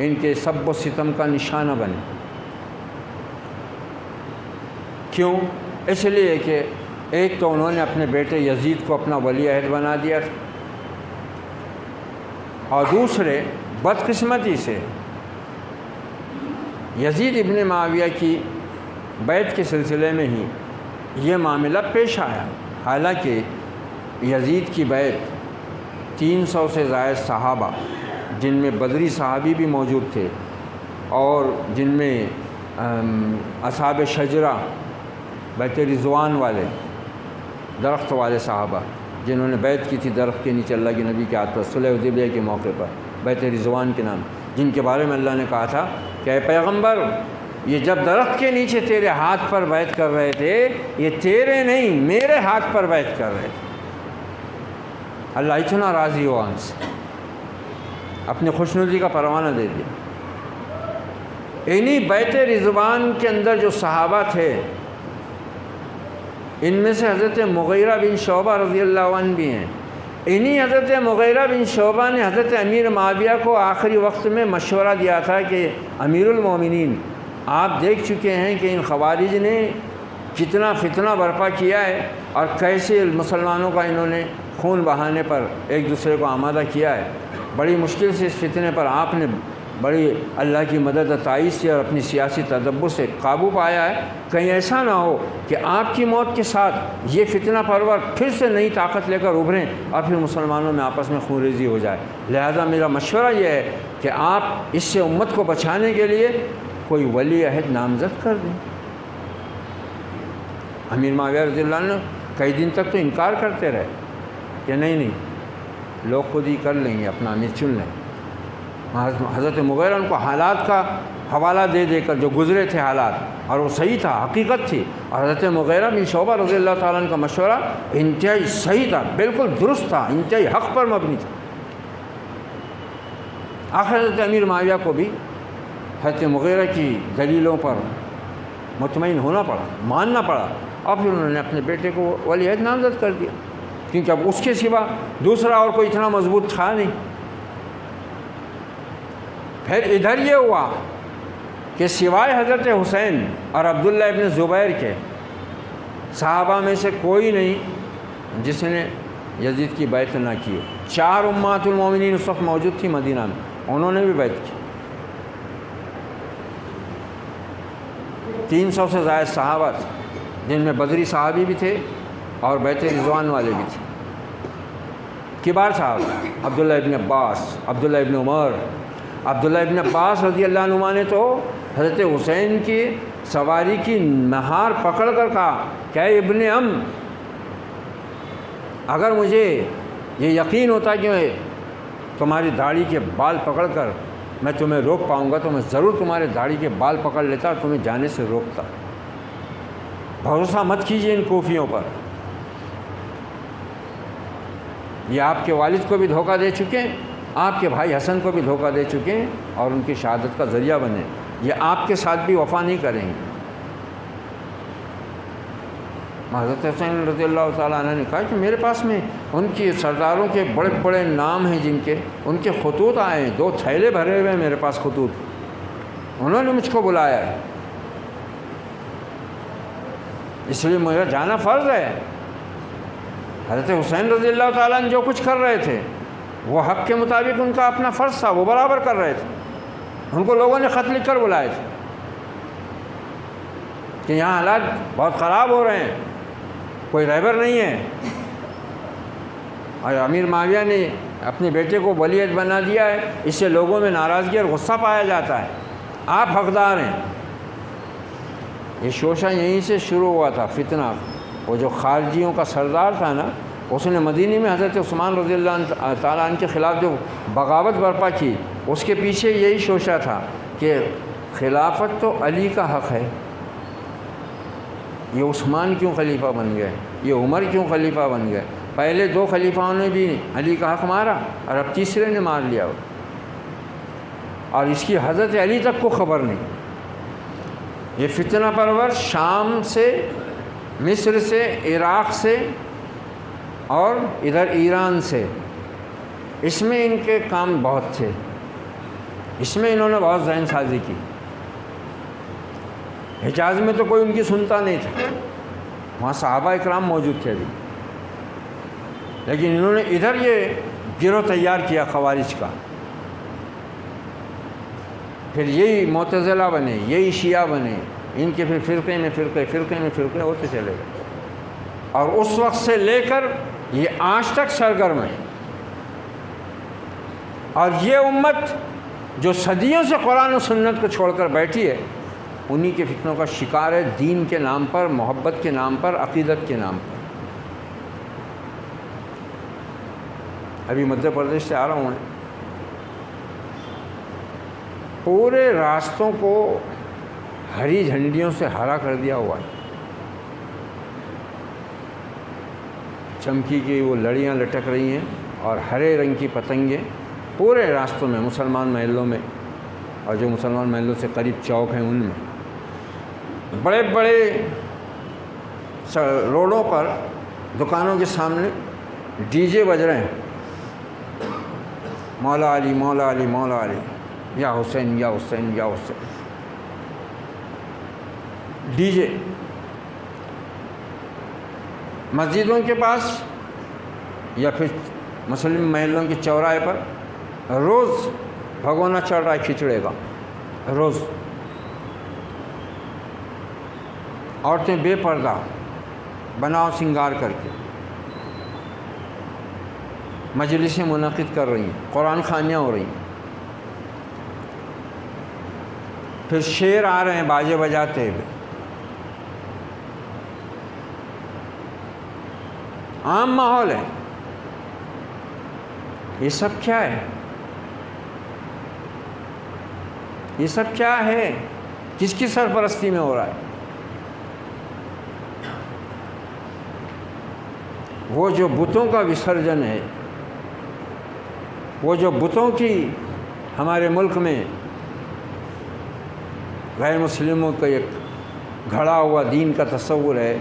ان کے سب و ستم کا نشانہ بنے۔ کیوں؟ اس لیے کہ ایک تو انہوں نے اپنے بیٹے یزید کو اپنا ولی عہد بنا دیا تھا، اور دوسرے بدقسمتی سے یزید ابن معاویہ کی بیعت کے سلسلے میں ہی یہ معاملہ پیش آیا۔ حالانکہ یزید کی بیعت 300 سے زائد صحابہ، جن میں بدری صحابی بھی موجود تھے اور جن میں اصحاب شجرہ، بیت رضوان والے، درخت والے صحابہ جنہوں نے بیعت کی تھی درخت کے نیچے اللہ کے نبی کے ہاتھ پر صلح حدیبیہ کے موقع پر، بیت رضوان کے نام، جن کے بارے میں اللہ نے کہا تھا کہ اے پیغمبر، یہ جب درخت کے نیچے تیرے ہاتھ پر بیعت کر رہے تھے، یہ تیرے نہیں میرے ہاتھ پر بیعت کر رہے تھے۔ اللہ اتنا راضی ہوا ان سے، اپنی خوشنودی کا پروانہ دے دیا۔ انہی بیت رضوان کے اندر جو صحابہ تھے، ان میں سے حضرت مغیرہ بن شعبہ رضی اللہ عنہ بھی ہیں۔ انہی حضرت مغیرہ بن شعبہ نے حضرت امیر معاویہ کو آخری وقت میں مشورہ دیا تھا کہ امیر المومنین، آپ دیکھ چکے ہیں کہ ان خوارج نے کتنا فتنہ برپا کیا ہے اور کیسے مسلمانوں کا انہوں نے خون بہانے پر ایک دوسرے کو آمادہ کیا ہے۔ بڑی مشکل سے اس فتنے پر آپ نے بڑی اللہ کی مدد تائید سے اور اپنی سیاسی تدبر سے قابو پایا ہے۔ کہیں ایسا نہ ہو کہ آپ کی موت کے ساتھ یہ فتنہ پرور پھر سے نئی طاقت لے کر ابھریں اور پھر مسلمانوں میں آپس میں خون ریزی ہو جائے۔ لہذا میرا مشورہ یہ ہے کہ آپ اس سے امت کو بچانے کے لیے کوئی ولی عہد نامزد کر دیں۔ امیر معاویہ رضی اللہ عنہ کئی دن تک تو انکار کرتے رہے کہ نہیں لوگ خود ہی کر لیں گے، اپنا امیر چن لیں۔ حضرت مغیرہ ان کو حالات کا حوالہ دے دے کر، جو گزرے تھے حالات، اور وہ صحیح تھا، حقیقت تھی، اور حضرت مغیرہ بن شعبہ رضی اللہ تعالیٰ عنہ کا مشورہ انتہائی صحیح تھا، بالکل درست تھا، انتہائی حق پر مبنی تھا۔ آخر حضرت امیر معاویہ کو بھی حضرت مغیرہ کی دلیلوں پر مطمئن ہونا پڑا، ماننا پڑا، اور پھر انہوں نے اپنے بیٹے کو ولی عہد نامزد کر دیا، کیونکہ اب اس کے سوا دوسرا اور کوئی اتنا مضبوط تھا نہیں۔ پھر ادھر یہ ہوا کہ سوائے حضرت حسین اور عبداللہ ابن زبیر کے صحابہ میں سے کوئی نہیں جس نے یزید کی بیعت نہ کی۔ 4 امہات المومنین اس وقت موجود تھی مدینہ میں، انہوں نے بھی بیعت کی۔ 300 سے زائد صحابہ تھے، جن میں بدری صحابی بھی تھے اور بیت رضوان والے بھی تھے۔ کبار صاحب عبداللہ ابن عباس، عبداللہ ابن عمر، عبداللہ ابن عباس رضی اللہ عنہما نے تو حضرت حسین کی سواری کی مہار پکڑ کر کہا کہ اے ابن ام، اگر مجھے یہ یقین ہوتا کہ میں تمہاری داڑھی کے بال پکڑ کر میں تمہیں روک پاؤں گا تو میں ضرور تمہارے داڑھی کے بال پکڑ لیتا اور تمہیں جانے سے روکتا۔ بھروسہ مت کیجیے ان کوفیوں پر، یہ آپ کے والد کو بھی دھوکہ دے چکے ہیں، آپ کے بھائی حسن کو بھی دھوکہ دے چکے ہیں اور ان کی شہادت کا ذریعہ بنے، یہ آپ کے ساتھ بھی وفا نہیں کریں گے۔ حضرت حسین رضی اللہ تعالیٰ عنہ نے کہا کہ میرے پاس میں ان کی سرداروں کے بڑے بڑے نام ہیں، جن کے ان کے خطوط آئے ہیں، 2 تھیلے بھرے ہوئے ہیں میرے پاس خطوط، انہوں نے مجھ کو بلایا ہے، اس لیے مجھے جانا فرض ہے۔ حضرت حسین رضی اللہ تعالیٰ عنہ جو کچھ کر رہے تھے وہ حق کے مطابق ان کا اپنا فرض تھا، وہ برابر کر رہے تھے۔ ان کو لوگوں نے خط لکھ کر بلائے تھے کہ یہاں حالات بہت خراب ہو رہے ہیں، کوئی رہبر نہیں ہے، اور امیر معاویہ نے اپنے بیٹے کو ولی عہد بنا دیا ہے، اس سے لوگوں میں ناراضگی اور غصہ پایا جاتا ہے، آپ حقدار ہیں۔ یہ شوشہ یہیں سے شروع ہوا تھا فتنہ۔ وہ جو خارجیوں کا سردار تھا نا، اس نے مدینہ میں حضرت عثمان رضی اللہ تعالیٰ عنہ کے خلاف جو بغاوت برپا کی، اس کے پیچھے یہی شوشہ تھا کہ خلافت تو علی کا حق ہے، یہ عثمان کیوں خلیفہ بن گئے؟ یہ عمر کیوں خلیفہ بن گئے؟ پہلے 2 خلیفاؤں نے بھی علی کا حق مارا اور اب تیسرے نے مار لیا، اور اس کی حضرت علی تک کو خبر نہیں۔ یہ فتنہ پرور شام سے، مصر سے، عراق سے اور ادھر ایران سے، اس میں ان کے کام بہت تھے، اس میں انہوں نے بہت ذہن سازی کی۔ حجاز میں تو کوئی ان کی سنتا نہیں تھا، وہاں صحابہ اکرام موجود تھے ابھی، لیکن انہوں نے ادھر یہ گروہ تیار کیا خوارج کا۔ پھر یہی معتزلہ بنے، یہی شیعہ بنے، ان کے پھر فرقے میں فرقے ہوتے چلے گئے، اور اس وقت سے لے کر یہ آج تک سرگرم ہے۔ اور یہ امت جو صدیوں سے قرآن و سنت کو چھوڑ کر بیٹھی ہے، انہی کے فتنوں کا شکار ہے، دین کے نام پر، محبت کے نام پر، عقیدت کے نام پر۔ ابھی مدھیہ پردیش سے آ رہا ہوں، پورے راستوں کو ہری جھنڈیوں سے ہرا کر دیا ہوا ہے، چمکی کی وہ لڑیاں لٹک رہی ہیں اور ہرے رنگ کی پتنگیں پورے راستوں میں، مسلمان محلوں میں، اور جو مسلمان محلوں سے قریب چوک ہیں ان میں، بڑے بڑے روڈوں پر دکانوں کے سامنے ڈی جے بج رہے ہیں، مولا علی مولا علی مولا علی، یا حسین یا حسین یا حسین، ڈی جے۔ مسجدوں کے پاس یا پھر مسلم محلوں کے چوراہے پر روز بھگونا چڑھ رہا ہے کھچڑے کا، روز۔ عورتیں بے پردہ بناؤ سنگار کر کے مجلسیں منعقد کر رہی ہیں، قرآن خوانیاں ہو رہی ہیں، پھر شعر آ رہے ہیں باجے بجاتے ہوئے، عام ماحول ہے۔ یہ سب کیا ہے؟ یہ سب کیا ہے؟ کس کی سرپرستی میں ہو رہا ہے؟ وہ جو بتوں کا وسرجن ہے، وہ جو بتوں کی ہمارے ملک میں غیر مسلموں کا ایک گھڑا ہوا دین کا تصور ہے،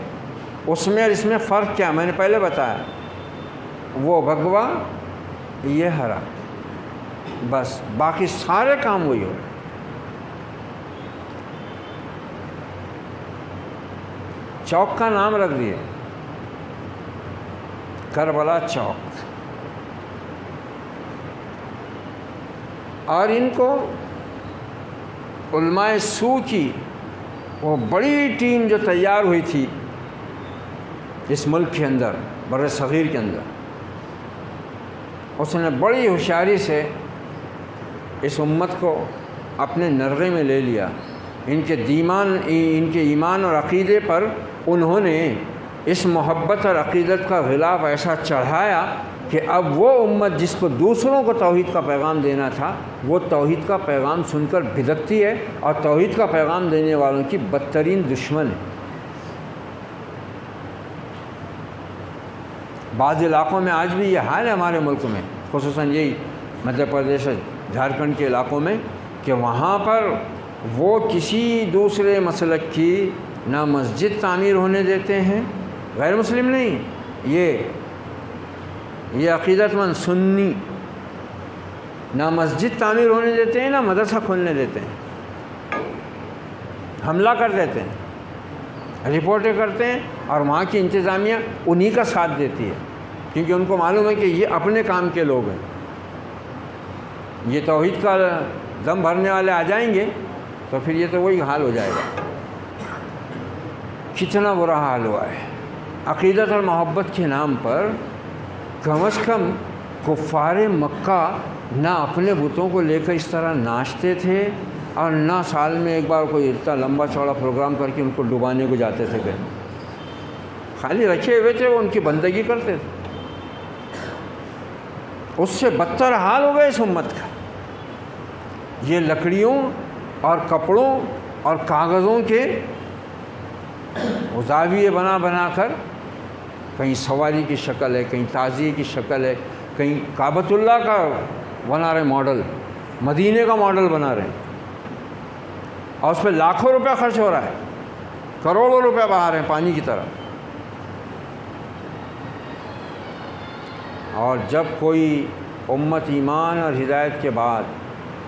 اس میں اور اس میں فرق کیا؟ میں نے پہلے بتایا، وہ بھگوا، یہ ہرا، بس باقی سارے کام وہی ہو رہے۔ چوک کا نام رکھ دیے کربلا چوک، اور ان کو علماء سو کی وہ بڑی ٹیم جو تیار ہوئی تھی اس ملک کے اندر، بر صغیر کے اندر، اس نے بڑی ہوشیاری سے اس امت کو اپنے نرغے میں لے لیا۔ ان کے ایمان اور عقیدے پر انہوں نے اس محبت اور عقیدت کا غلاف ایسا چڑھایا کہ اب وہ امت جس کو دوسروں کو توحید کا پیغام دینا تھا، وہ توحید کا پیغام سن کر بھدکتی ہے اور توحید کا پیغام دینے والوں کی بدترین دشمن ہے۔ بعض علاقوں میں آج بھی یہ حال ہے ہمارے ملک میں، خصوصاً یہی مدھیہ پردیش اور جھارکھنڈ کے علاقوں میں، کہ وہاں پر وہ کسی دوسرے مسلک کی نہ مسجد تعمیر ہونے دیتے ہیں، غیر مسلم نہیں، یہ عقیدت مند سنی، نہ مسجد تعمیر ہونے دیتے ہیں، نہ مدرسہ کھولنے دیتے ہیں، حملہ کر دیتے ہیں، رپورٹیں کرتے ہیں، اور وہاں کی انتظامیہ انہی کا ساتھ دیتی ہے، کیونکہ ان کو معلوم ہے کہ یہ اپنے کام کے لوگ ہیں، یہ توحید کا دم بھرنے والے آ جائیں گے تو پھر یہ تو وہی حال ہو جائے گا۔ کتنا برا حال ہوا ہے۔ عقیدت اور محبت کے نام پر کم از کم کفار مکہ نہ اپنے بتوں کو لے کر اس طرح ناچتے تھے، اور نہ سال میں ایک بار کوئی اتنا لمبا چوڑا پروگرام کر کے ان کو ڈبانے کو جاتے تھے، کہ خالی رکھے ہوئے تھے، وہ ان کی بندگی کرتے تھے۔ اس سے بدتر حال ہو گیا اس امت کا۔ یہ لکڑیوں اور کپڑوں اور کاغذوں کے زاویے بنا کر کہیں سواری کی شکل ہے، کہیں تعزیے کی شکل ہے، کہیں کعبۃ اللہ کا بنا رہے ماڈل، مدینے کا ماڈل بنا رہے ہیں، اور اس پہ لاکھوں روپیہ خرچ ہو رہا ہے، کروڑوں روپیہ بہا رہے ہیں پانی کی طرح۔ اور جب کوئی امت ایمان اور ہدایت کے بعد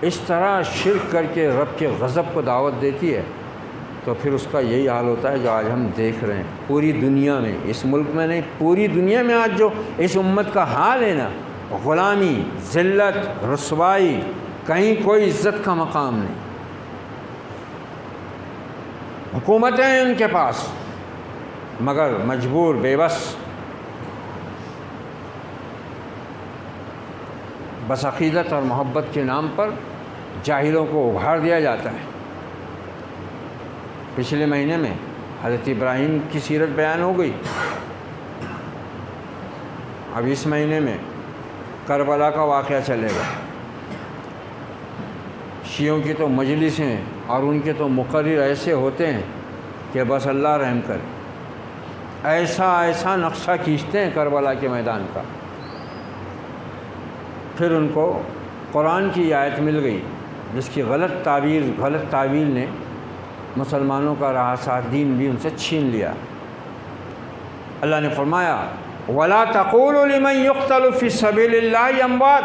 اس طرح شرک کر کے رب کے غضب کو دعوت دیتی ہے تو پھر اس کا یہی حال ہوتا ہے جو آج ہم دیکھ رہے ہیں پوری دنیا میں، اس ملک میں نہیں، پوری دنیا میں آج جو اس امت کا حال ہے نا، غلامی، ذلت، رسوائی، کہیں کوئی عزت کا مقام نہیں۔ حکومتیں ہیں ان کے پاس مگر مجبور، بے بس، بس عقیدت اور محبت کے نام پر جاہلوں کو ابھار دیا جاتا ہے۔ پچھلے مہینے میں حضرت ابراہیم کی سیرت بیان ہو گئی، اب اس مہینے میں کربلا کا واقعہ چلے گا۔ شیعوں کی تو مجلسیں اور ان کے تو مقرر ایسے ہوتے ہیں کہ بس اللہ رحم کرے، ایسا نقشہ کھینچتے ہیں کربلا کے میدان کا۔ پھر ان کو قرآن کی آیت مل گئی جس کی غلط تعویل نے مسلمانوں کا راہ ساتھ دین بھی ان سے چھین لیا۔ اللہ نے فرمایا وَلَا تَقُولُوا لِمَنْ يُقْتَلُ فِي سَبِيلِ اللَّهِ أَمْوَاتٌ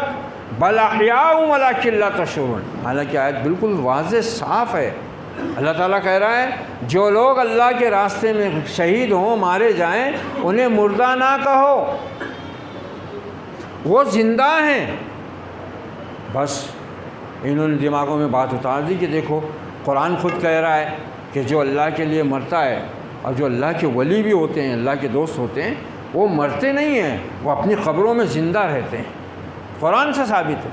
بَلْ أَحْيَاءٌ وَلَكِنْ لَا تَشْعُرُونَ۔ حالانکہ آیت بالکل واضح صاف ہے، اللہ تعالیٰ کہہ رہا ہے جو لوگ اللہ کے راستے میں شہید ہوں، مارے جائیں، انہیں مردہ نہ کہو، وہ زندہ ہیں۔ بس انہوں نے دماغوں میں بات اتار دی کہ دیکھو قرآن خود کہہ رہا ہے کہ جو اللہ کے لیے مرتا ہے اور جو اللہ کے ولی بھی ہوتے ہیں، اللہ کے دوست ہوتے ہیں، وہ مرتے نہیں ہیں، وہ اپنی قبروں میں زندہ رہتے ہیں، قرآن سے ثابت ہے۔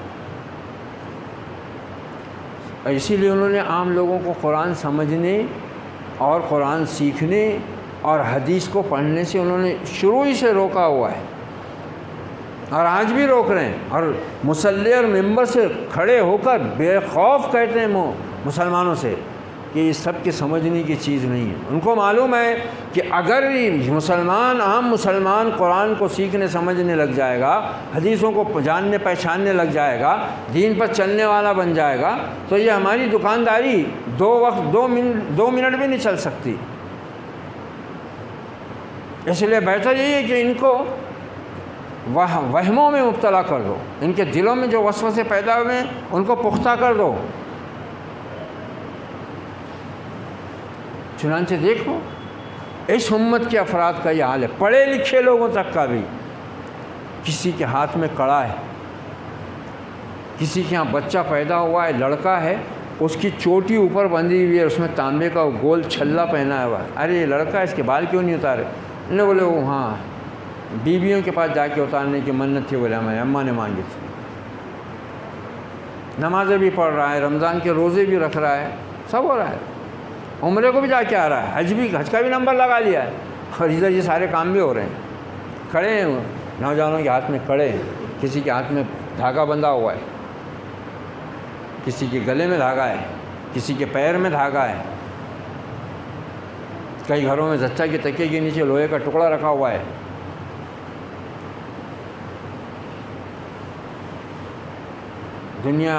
اسی لیے انہوں نے عام لوگوں کو قرآن سمجھنے اور قرآن سیکھنے اور حدیث کو پڑھنے سے انہوں نے شروع ہی سے روکا ہوا ہے، اور آج بھی روک رہے ہیں، اور مصلی اور ممبر سے کھڑے ہو کر بے خوف کہتے ہیں مسلمانوں سے کہ یہ سب کے سمجھنے کی چیز نہیں ہے۔ ان کو معلوم ہے کہ اگر عام مسلمان قرآن کو سیکھنے سمجھنے لگ جائے گا، حدیثوں کو جاننے پہچاننے لگ جائے گا، دین پر چلنے والا بن جائے گا، تو یہ ہماری دکانداری دو منٹ بھی نہیں چل سکتی۔ اس لیے بہتر یہی ہے کہ ان کو وہموں میں مبتلا کر دو، ان کے دلوں میں جو وسوسے پیدا ہوئے ہیں ان کو پختہ کر دو۔ چنانچہ دیکھو اس امت کے افراد کا یہ حال ہے، پڑھے لکھے لوگوں تک کا بھی، کسی کے ہاتھ میں کڑا ہے، کسی کے ہاں بچہ پیدا ہوا ہے، لڑکا ہے، اس کی چوٹی اوپر بندھی ہوئی ہے، اس میں تانبے کا گول چھلا پہنا ہوا ہے، ارے یہ لڑکا ہے، اس کے بال کیوں نہیں اتارے؟ انہوں نے بولے وہ ہاں بیویوں کے پاس جا کے اتارنے کی منت تھی، بولے ہماری اماں نے مانگی تھی۔ نمازیں بھی پڑھ رہا ہے، رمضان کے روزے بھی رکھ رہا ہے، سب ہو رہا ہے، عمرے کو بھی جا کے آ رہا ہے، حج کا بھی نمبر لگا لیا ہے، اور ادھر یہ سارے کام بھی ہو رہے ہیں۔ کھڑے ہیں نوجوانوں کے ہاتھ میں کڑے ہیں، کسی کے ہاتھ میں دھاگا بندھا ہوا ہے، کسی کے گلے میں دھاگا ہے، کسی کے پیر میں دھاگا ہے، کئی گھروں میں زچہ کے تکیے کے نیچے لوہے کا ٹکڑا رکھا ہوا ہے۔ دنیا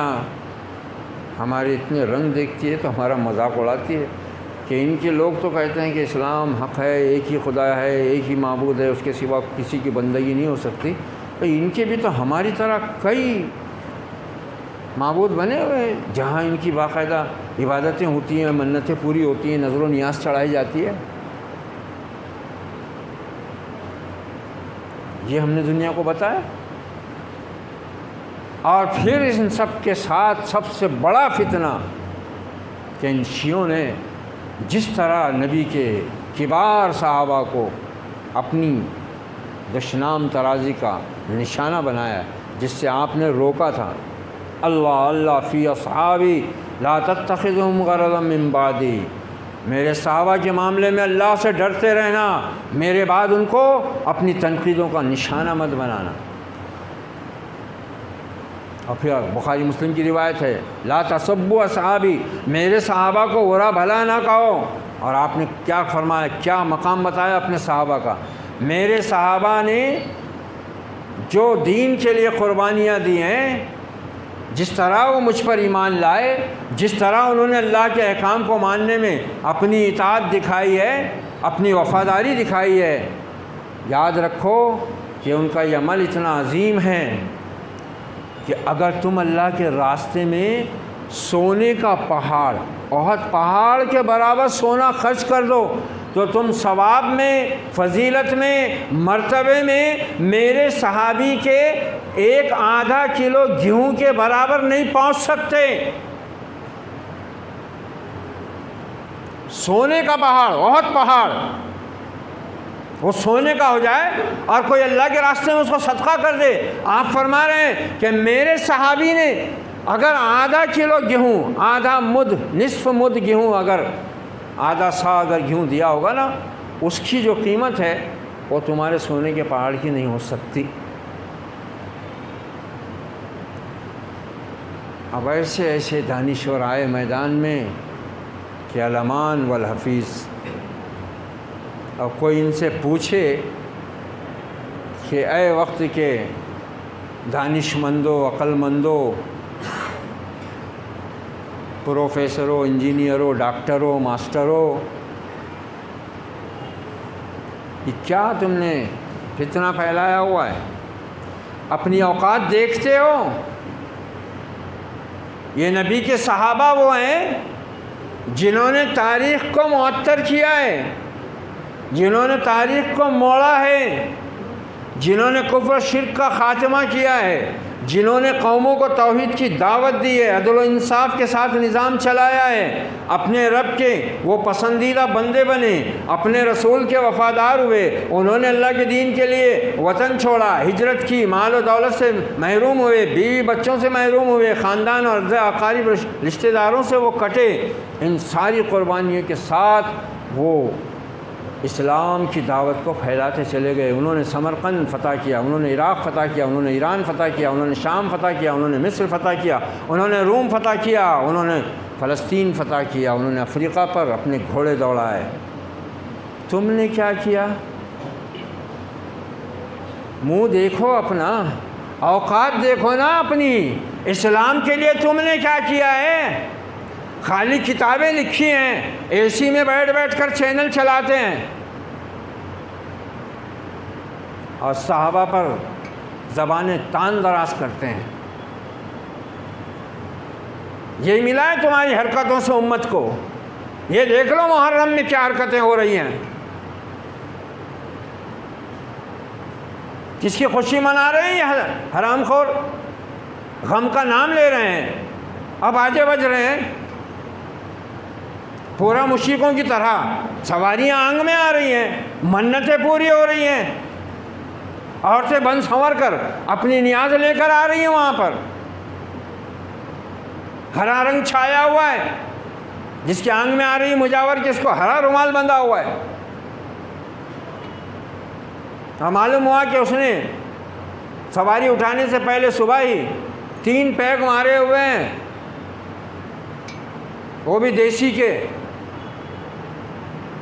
ہمارے اتنے رنگ دیکھتی ہے تو ہمارا مذاق اڑاتی ہے کہ ان کے لوگ تو کہتے ہیں کہ اسلام حق ہے، ایک ہی خدا ہے، ایک ہی معبود ہے، اس کے سوا کسی کی بندگی نہیں ہو سکتی، تو ان کے بھی تو ہماری طرح کئی معبود بنے ہوئے ہیں جہاں ان کی باقاعدہ عبادتیں ہوتی ہیں، منتیں پوری ہوتی ہیں، نذر و نیاز چڑھائی جاتی ہے۔ یہ ہم نے دنیا کو بتایا۔ اور پھر ان سب کے ساتھ سب سے بڑا فتنہ کہ ان شیعوں نے جس طرح نبی کے کبار صحابہ کو اپنی دشنام ترازی کا نشانہ بنایا، جس سے آپ نے روکا تھا، اللہ اللہ فی اصحابی لا تتخذهم غرضا من بعدی، میرے صحابہ کے معاملے میں اللہ سے ڈرتے رہنا، میرے بعد ان کو اپنی تنقیدوں کا نشانہ مت بنانا۔ اور پھر بخاری مسلم کی روایت ہے لا تسبوا اصحابی، میرے صحابہ کو برا بھلا نہ کہو۔ اور آپ نے کیا فرمایا، کیا مقام بتایا اپنے صحابہ کا، میرے صحابہ نے جو دین کے لیے قربانیاں دی ہیں، جس طرح وہ مجھ پر ایمان لائے، جس طرح انہوں نے اللہ کے احکام کو ماننے میں اپنی اطاعت دکھائی ہے، اپنی وفاداری دکھائی ہے، یاد رکھو کہ ان کا یہ عمل اتنا عظیم ہے کہ اگر تم اللہ کے راستے میں سونے کا پہاڑ، احد پہاڑ کے برابر سونا خرچ کر دو تو تم ثواب میں، فضیلت میں، مرتبے میں میرے صحابی کے 1/2 کلو گیہوں کے برابر نہیں پہنچ سکتے۔ سونے کا پہاڑ، احد پہاڑ، وہ سونے کا ہو جائے اور کوئی اللہ کے راستے میں اس کو صدقہ کر دے۔ آپ فرما رہے ہیں کہ میرے صحابی نے اگر 1/2 کلو گیہوں، 1/2 مد، نصف مد گیہوں، اگر 1/2 سا اگر گیہوں دیا ہوگا نا، اس کی جو قیمت ہے وہ تمہارے سونے کے پہاڑ کی نہیں ہو سکتی۔ اب ایسے دانشور آئے میدان میں کہ الامان والحفیظ، اور کوئی ان سے پوچھے کہ اے وقت کے دانش مندو، عقل مندو، پروفیسروں، انجینئروں، ڈاکٹروں، ماسٹروں، یہ کیا تم نے فتنہ پھیلایا ہوا ہے؟ اپنی اوقات دیکھتے ہو؟ یہ نبی کے صحابہ وہ ہیں جنہوں نے تاریخ کو معطر کیا ہے، جنہوں نے تاریخ کو موڑا ہے، جنہوں نے کفر و شرک کا خاتمہ کیا ہے، جنہوں نے قوموں کو توحید کی دعوت دی ہے، عدل و انصاف کے ساتھ نظام چلایا ہے، اپنے رب کے وہ پسندیدہ بندے بنے، اپنے رسول کے وفادار ہوئے، انہوں نے اللہ کے دین کے لیے وطن چھوڑا، ہجرت کی، مال و دولت سے محروم ہوئے، بیوی بچوں سے محروم ہوئے، خاندان اور اقارب رشتہ داروں سے وہ کٹے۔ ان ساری قربانیوں کے ساتھ وہ اسلام کی دعوت کو پھیلاتے چلے گئے۔ انہوں نے سمرقند فتح کیا، انہوں نے عراق فتح کیا، انہوں نے ایران فتح کیا، انہوں نے شام فتح کیا، انہوں نے مصر فتح کیا، انہوں نے روم فتح کیا، انہوں نے فلسطین فتح کیا، انہوں نے افریقہ پر اپنے گھوڑے دوڑائے۔ تم نے کیا کیا؟ منہ دیکھو اپنا، اوقات دیکھو نا اپنی۔ اسلام کے لیے تم نے کیا کیا ہے؟ خالی کتابیں لکھی ہیں، اے سی میں بیٹھ بیٹھ کر چینل چلاتے ہیں اور صحابہ پر زبانیں تان دراز کرتے ہیں۔ یہ ملا ہے تمہاری حرکتوں سے امت کو۔ یہ دیکھ لو محرم میں کیا حرکتیں ہو رہی ہیں، کس کی خوشی منا رہے ہیں یہ حرام خور، غم کا نام لے رہے ہیں، اب آگے بڑھ رہے ہیں پورا مشرکوں کی طرح۔ سواریاں آنگ میں آ رہی ہیں، منتیں پوری ہو رہی ہیں، عورتیں بن سنور کر اپنی نیاز لے کر آ رہی ہیں وہاں پر۔ ہرا رنگ چھایا ہوا ہے، جس کے آنگ میں آ رہی ہے مجاور کے اس کو ہرا رومال بندھا ہوا ہے، اور معلوم ہوا کہ اس نے سواری اٹھانے سے پہلے صبح ہی 3 پیگ مارے ہوئے ہیں، وہ بھی دیسی کے۔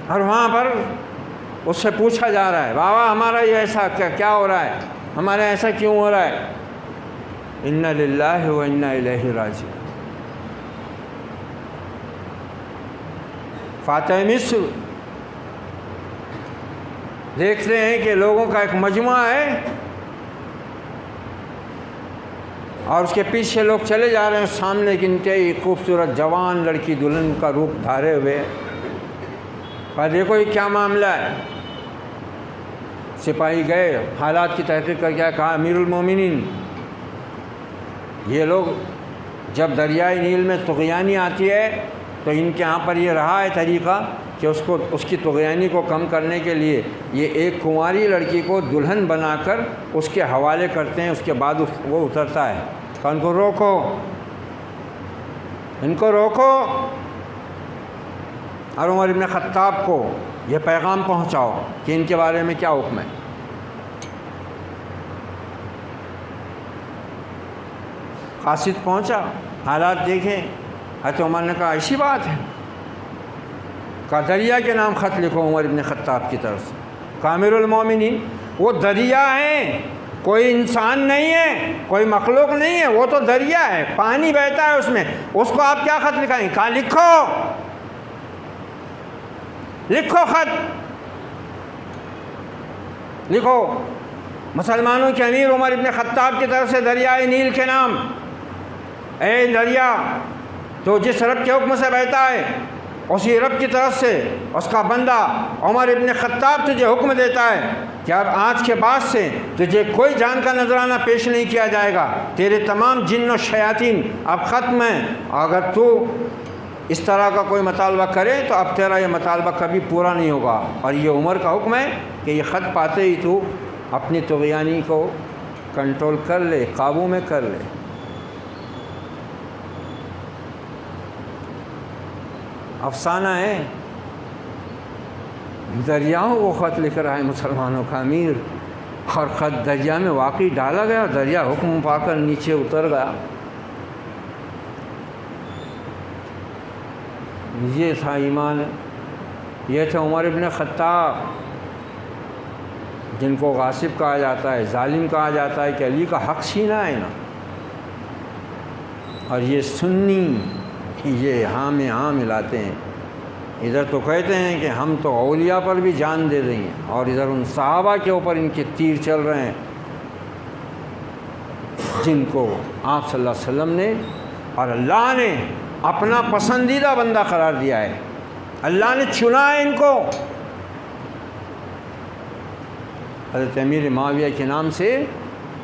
اور وہاں پر اس سے پوچھا جا رہا ہے، بابا ہمارا یہ ایسا کیا ہو رہا ہے، ہمارا ایسا کیوں ہو رہا ہے؟ انا للہ و انا الیہ راجعون۔ فاتح مصر دیکھتے ہیں کہ لوگوں کا ایک مجموعہ ہے اور اس کے پیچھے لوگ چلے جا رہے ہیں، سامنے ایک انتہائی خوبصورت جوان لڑکی دلہن کا روپ دھارے ہوئے، اور دیکھو یہ کیا معاملہ ہے۔ سپاہی گئے، حالات کی تحقیق کر کے کہا امیر المومنین، یہ لوگ جب دریائے نیل میں طغیانی آتی ہے تو ان کے ہاں پر یہ رہا ہے طریقہ کہ اس کی طغیانی کو کم کرنے کے لیے یہ ایک کنواری لڑکی کو دلہن بنا کر اس کے حوالے کرتے ہیں، اس کے بعد وہ اترتا ہے۔ کہ ان کو روکو، ان کو روکو، اور عمر ابن خطاب کو یہ پیغام پہنچاؤ کہ ان کے بارے میں کیا حکم ہے۔ قاصد پہنچا، حالات دیکھیں، حضرت عمر نے کہا ایسی بات ہے، کہا دریا کے نام خط لکھو عمر ابن خطاب کی طرف سے۔ کامل المومنین، وہ دریا ہیں، کوئی انسان نہیں ہے، کوئی مخلوق نہیں ہے، وہ تو دریا ہے، پانی بہتا ہے اس میں، اس کو آپ کیا خط لکھائیں؟ کہاں لکھو خط لکھو، مسلمانوں کے امیر عمر ابن خطاب کی طرف سے دریائے نیل کے نام، اے دریا تو جس رب کے حکم سے بہتا ہے، اسی رب کی طرف سے اس کا بندہ عمر ابن خطاب تجھے حکم دیتا ہے کہ اب آج کے بعد سے تجھے کوئی جان کا نذرانہ پیش نہیں کیا جائے گا، تیرے تمام جن و شیاطین اب ختم ہیں، اگر تو اس طرح کا کوئی مطالبہ کرے تو اب تیرا یہ مطالبہ کبھی پورا نہیں ہوگا۔ اور یہ عمر کا حکم ہے کہ یہ خط پاتے ہی تو اپنی طغیانی کو کنٹرول کر لے، قابو میں کر لے۔ افسانہ ہے، دریاؤں کو خط لکھ رہا ہے مسلمانوں کا امیر، اور خط دریا میں واقعی ڈالا گیا، دریا حکم پا کر نیچے اتر گیا۔ یہ تھا ایمان، یہ تھے عمر ابن خطاب، جن کو غاصب کہا جاتا ہے، ظالم کہا جاتا ہے کہ علی کا حق چھینا ہے نا۔ اور یہ سنی، یہ ہاں میں ہاں ملاتے ہیں، ادھر تو کہتے ہیں کہ ہم تو اولیاء پر بھی جان دے دیں گے، اور ادھر ان صحابہ کے اوپر ان کے تیر چل رہے ہیں جن کو آپ صلی اللہ علیہ وسلم نے اور اللہ نے اپنا پسندیدہ بندہ قرار دیا ہے، اللہ نے چنا ہے ان کو۔ حضرت امیر معاویہ کے نام سے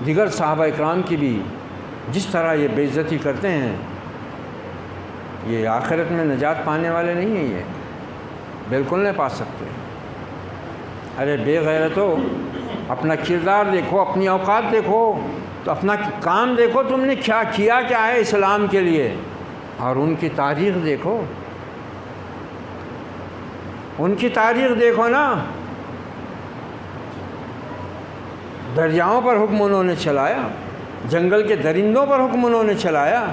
دیگر صحابہ اکرام کی بھی جس طرح یہ بے عزتی کرتے ہیں، یہ آخرت میں نجات پانے والے نہیں ہیں، یہ بالکل نہیں پا سکتے۔ ارے بے غیرتو، اپنا کردار دیکھو، اپنی اوقات دیکھو، تو اپنا کام دیکھو، تم نے کیا ہے اسلام کے لیے، اور ان کی تاریخ دیکھو، ان کی تاریخ دیکھو نا۔ دریاؤں پر حکم انہوں نے چلایا، جنگل کے درندوں پر حکم انہوں نے چلایا،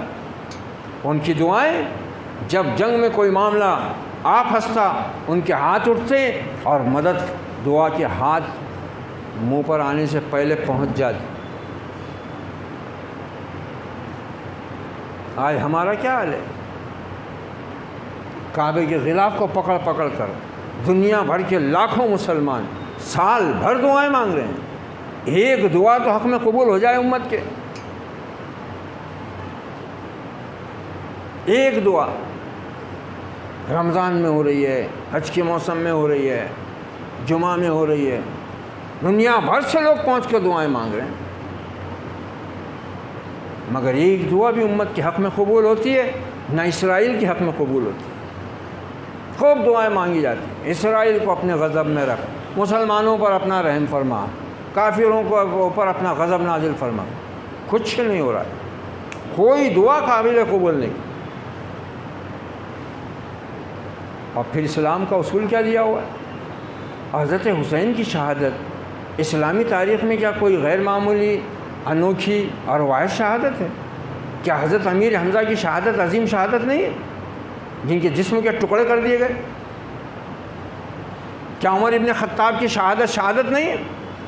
ان کی دعائیں، جب جنگ میں کوئی معاملہ آ پھنستا ان کے ہاتھ اٹھتے اور مدد دعا کے ہاتھ منہ پر آنے سے پہلے پہنچ جاتے۔ آج ہمارا کیا حال ہے؟ کعبے کے غلاف کو پکڑ پکڑ کر دنیا بھر کے لاکھوں مسلمان سال بھر دعائیں مانگ رہے ہیں، ایک دعا تو حق میں قبول ہو جائے امت کے، ایک دعا۔ رمضان میں ہو رہی ہے، حج کے موسم میں ہو رہی ہے، جمعہ میں ہو رہی ہے، دنیا بھر سے لوگ پہنچ کر دعائیں مانگ رہے ہیں، مگر ایک دعا بھی امت کے حق میں قبول ہوتی ہے نہ اسرائیل کے حق میں قبول ہوتی ہے۔ خوب دعائیں مانگی جاتی ہیں، اسرائیل کو اپنے غضب میں رکھ، مسلمانوں پر اپنا رحم فرما، کافروں کو اوپر اپنا غضب نازل فرما، کچھ نہیں ہو رہا، کوئی دعا قابل قبول نہیں۔ اور پھر اسلام کا اصول کیا دیا ہوا ہے؟ حضرت حسین کی شہادت اسلامی تاریخ میں کیا کوئی غیر معمولی، انوکھی اور واحد شہادت ہے؟ کیا حضرت امیر حمزہ کی شہادت عظیم شہادت نہیں ہے جن کے جسم کے ٹکڑے کر دیے گئے؟ کیا عمر ابن خطاب کی شہادت نہیں ہے؟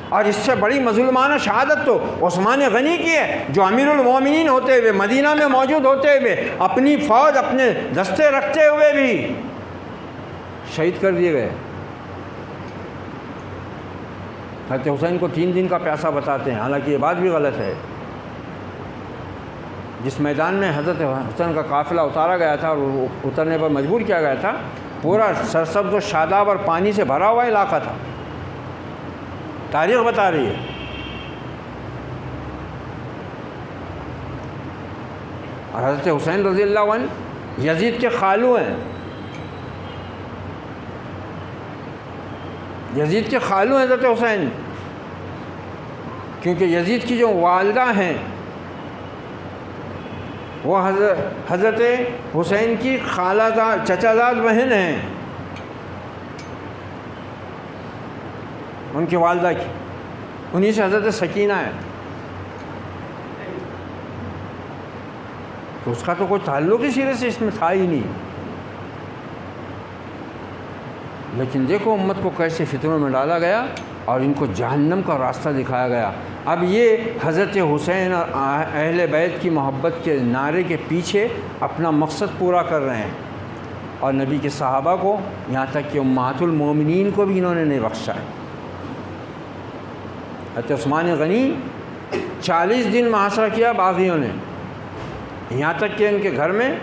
اور اس سے بڑی مظلومانہ شہادت تو عثمان غنی کی ہے، جو امیر المومنین ہوتے ہوئے، مدینہ میں موجود ہوتے ہوئے، اپنی فوج، اپنے دستے رکھتے ہوئے بھی شہید کر دیے گئے۔ حضرت حسین کو 3 دن کا پیاسا بتاتے ہیں، حالانکہ یہ بات بھی غلط ہے۔ جس میدان میں حضرت حسین کا قافلہ اتارا گیا تھا اور اترنے پر مجبور کیا گیا تھا، پورا سرسبز و شاداب اور پانی سے بھرا ہوا علاقہ تھا، تاریخ بتا رہی ہے۔ اور حضرت حسین رضی اللہ عنہ یزید کے خالو ہیں، یزید کے خالو ہیں حضرت حسین، کیونکہ یزید کی جو والدہ ہیں وہ حضرت حسین کی خالہ زاد، چچا زاد بہن ہیں، ان کی والدہ کی، انہی سے حضرت سکینہ ہے، تو اس کا تو کوئی تعلق ہی سیرے سے اس میں تھا ہی نہیں۔ لیکن دیکھو امت کو کیسے فتنوں میں ڈالا گیا اور ان کو جہنم کا راستہ دکھایا گیا۔ اب یہ حضرت حسین اور اہل بیت کی محبت کے نعرے کے پیچھے اپنا مقصد پورا کر رہے ہیں، اور نبی کے صحابہ کو، یہاں تک کہ امہات المومنین کو بھی انہوں نے نہیں بخشا ہے۔ حضرت عثمان غنی 40 دن محاصرہ کیا باغیوں نے، یہاں تک کہ ان کے گھر میں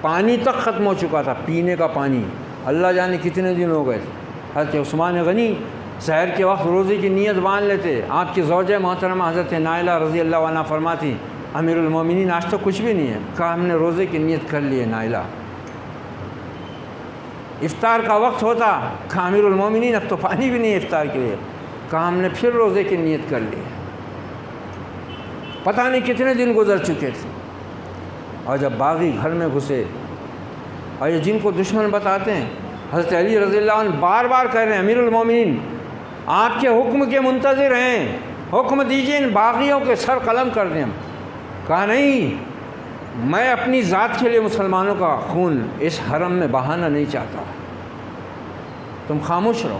پانی تک ختم ہو چکا تھا، پینے کا پانی، اللہ جانے کتنے دن ہو گئے تھے۔ حضرت عثمان غنی سحر کے وقت روزے کی نیت باندھ لیتے۔ آپ کی زوجہ محترمہ حضرت نائلہ رضی اللہ عنہ فرماتی، امیر المومنین آج تو کچھ بھی نہیں ہے۔ کہا ہم نے روزے کی نیت کر لی ہے نائلہ۔ افطار کا وقت ہوتا، کہا امیر المومنین اب تو پانی بھی نہیں ہے افطار کے لیے۔ کہا ہم نے پھر روزے کی نیت کر لی ہے۔ پتہ نہیں کتنے دن گزر چکے تھے، اور جب باغی گھر میں گھسے، اور یہ جن کو دشمن بتاتے ہیں، حضرت علی رضی اللہ عنہ بار بار کہہ رہے ہیں امیر المومنین آپ کے حکم کے منتظر ہیں، حکم دیجیے ان باغیوں کے سر قلم کر دیں۔ کہا نہیں، میں اپنی ذات کے لیے مسلمانوں کا خون اس حرم میں بہانا نہیں چاہتا، تم خاموش رہو۔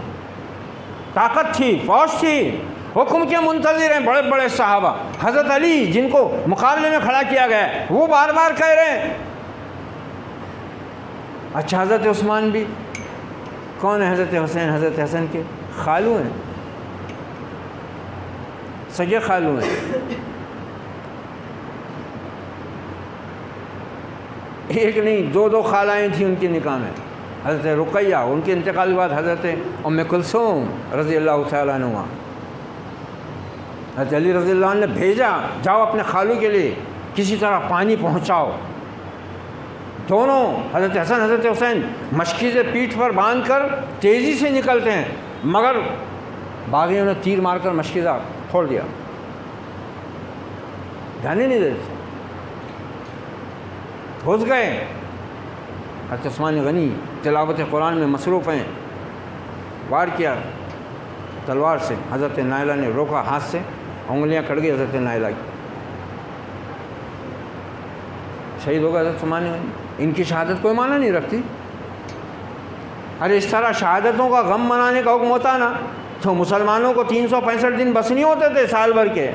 طاقت تھی، فوج تھی، حکم کے منتظر ہیں بڑے بڑے صحابہ۔ حضرت علی جن کو مقابلے میں کھڑا کیا گیا ہے وہ بار بار کہہ رہے ہیں۔ اچھا حضرت عثمان بھی کون ہے؟ حضرت حسین، حضرت حسن کے خالو ہیں، سگے خالو ہیں۔ ایک نہیں دو خالائیں تھیں ان کے نکاح میں۔ حضرت رقیہ، ان کے انتقال کے بعد حضرت ام کلثوم رضی اللہ تعالیٰ عنہ۔ حضرت علی رضی اللہ عنہ نے بھیجا، جاؤ اپنے خالو کے لیے کسی طرح پانی پہنچاؤ۔ دونوں حضرت حسن حضرت حسین مشکیزیں پیٹھ پر باندھ کر تیزی سے نکلتے ہیں، مگر باغیوں نے تیر مار کر مشکیزہ پھوڑ دیا، جانے نہیں دیتے، گھس گئے۔ حضرت عثمان غنی تلاوت قرآن میں مصروف ہیں، وار کیا تلوار سے، حضرت نائلہ نے روکا ہاتھ سے، انگلیاں کٹ گئی حضرت نائلہ کی، شہید ہو گئے حضرت عثمان غنی۔ ان کی شہادت کوئی معنی نہیں رکھتی۔ ارے اس طرح شہادتوں کا غم منانے کا حکم ہوتا نا تو مسلمانوں کو 365 دن بس نہیں ہوتے تھے، سال بھر کے،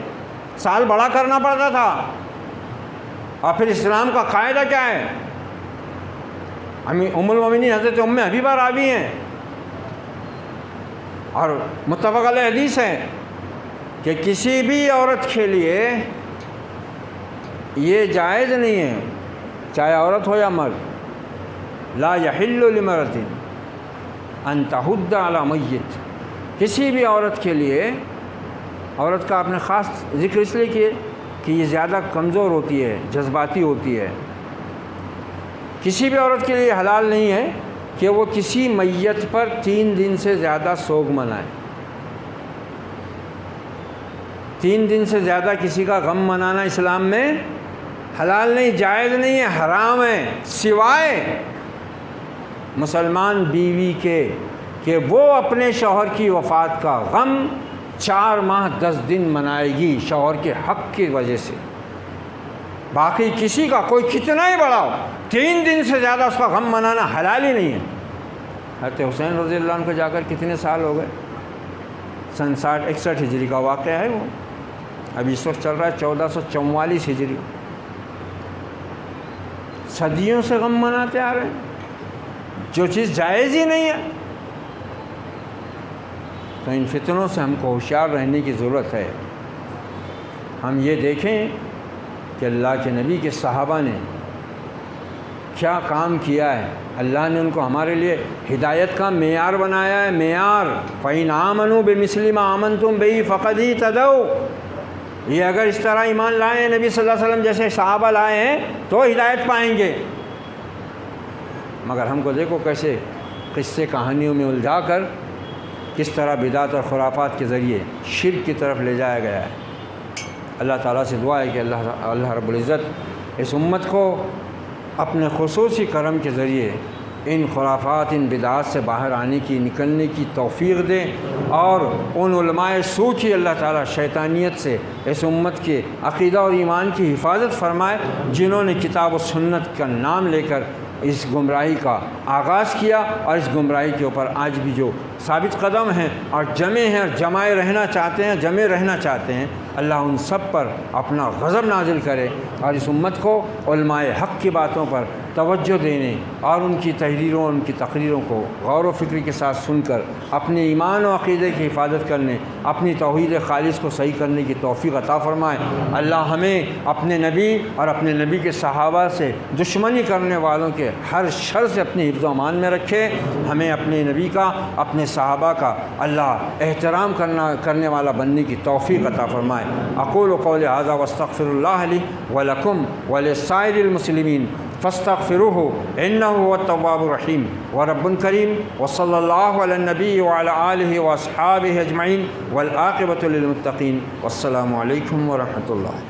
سال بڑا کرنا پڑتا تھا۔ اور پھر اسلام کا قاعدہ کیا ہے؟ ام المومنین حضرت ام حبیبہ راوی ہیں، اور متفق علیہ حدیث ہے کہ کسی بھی عورت کے لیے یہ جائز نہیں ہے، چاہے عورت ہو یا مرد، لا یحل لمرأۃ ان تحد علی میت، کسی بھی عورت کے لیے، عورت کا آپ نے خاص ذکر اس لیے کیے کہ یہ زیادہ کمزور ہوتی ہے، جذباتی ہوتی ہے، کسی بھی عورت کے لیے حلال نہیں ہے کہ وہ کسی میت پر 3 دن سے زیادہ سوگ منائے۔ 3 دن سے زیادہ کسی کا غم منانا اسلام میں حلال نہیں، جائز نہیں ہے، حرام ہے، سوائے مسلمان بیوی کے کہ وہ اپنے شوہر کی وفات کا غم 4 ماہ 10 دن منائے گی شوہر کے حق کی وجہ سے۔ باقی کسی کا کوئی کتنا ہی بڑا ہو، 3 دن سے زیادہ اس کا غم منانا حلال ہی نہیں ہے۔ حضرت حسین رضی اللہ عنہ کو جا کر کتنے سال ہو گئے؟ سن 61 ہجری کا واقعہ ہے وہ، ابھی اس وقت چل رہا ہے 1444 ہجری۔ صدیوں سے غم مناتے آ رہے ہیں، جو چیز جائز ہی نہیں ہے۔ تو ان فتنوں سے ہم کو ہوشیار رہنے کی ضرورت ہے۔ ہم یہ دیکھیں کہ اللہ کے نبی کے صحابہ نے کیا کام کیا ہے، اللہ نے ان کو ہمارے لیے ہدایت کا معیار بنایا ہے، معیار۔ فَإِنْ آمَنُوا بِمِثْلِ مَا آمَنْتُمْ بِهِ فَقَدْ اهْتَدَوْا، یہ اگر اس طرح ایمان لائیں نبی صلی اللہ علیہ وسلم جیسے صحابہ لائے ہیں تو ہدایت پائیں گے۔ مگر ہم کو دیکھو کیسے قصے کہانیوں میں الجھا کر کس طرح بدعت اور خرافات کے ذریعے شرک کی طرف لے جایا گیا ہے۔ اللہ تعالیٰ سے دعا ہے کہ اللہ رب العزت اس امت کو اپنے خصوصی کرم کے ذریعے ان خرافات، ان بدعات سے باہر آنے کی، نکلنے کی توفیق دے، اور ان علماء سو کی اللہ تعالیٰ شیطانیت سے اس امت کے عقیدہ اور ایمان کی حفاظت فرمائے، جنہوں نے کتاب و سنت کا نام لے کر اس گمراہی کا آغاز کیا اور اس گمراہی کے اوپر آج بھی جو ثابت قدم ہیں اور جمے ہیں اور جمائے رہنا چاہتے ہیں اللہ ان سب پر اپنا غضب نازل کرے اور اس امت کو علماء حق کی باتوں پر توجہ دینے اور ان کی تحریروں اور ان کی تقریروں کو غور و فکر کے ساتھ سن کر اپنے ایمان و عقیدے کی حفاظت کرنے، اپنی توحید خالص کو صحیح کرنے کی توفیق عطا فرمائے۔ اللہ ہمیں اپنے نبی اور اپنے نبی کے صحابہ سے دشمنی کرنے والوں کے ہر شر سے اپنی حفظ و امان میں رکھے، ہمیں اپنے نبی کا، اپنے صحابہ کا اللہ احترام کرنے والا بننے کی توفیق عطا فرمائے۔ اقول قولی ھذا واستغفر اللہ لی ولکم ولسائر المسلمین فاستغفروه انه هو التواب الرحیم ورب کریم وصلی اللہ علی النبی وعلی آلہ واصحابہ اجمعین والعاقبۃ للمتقین والسلام علیکم ورحمۃ اللہ۔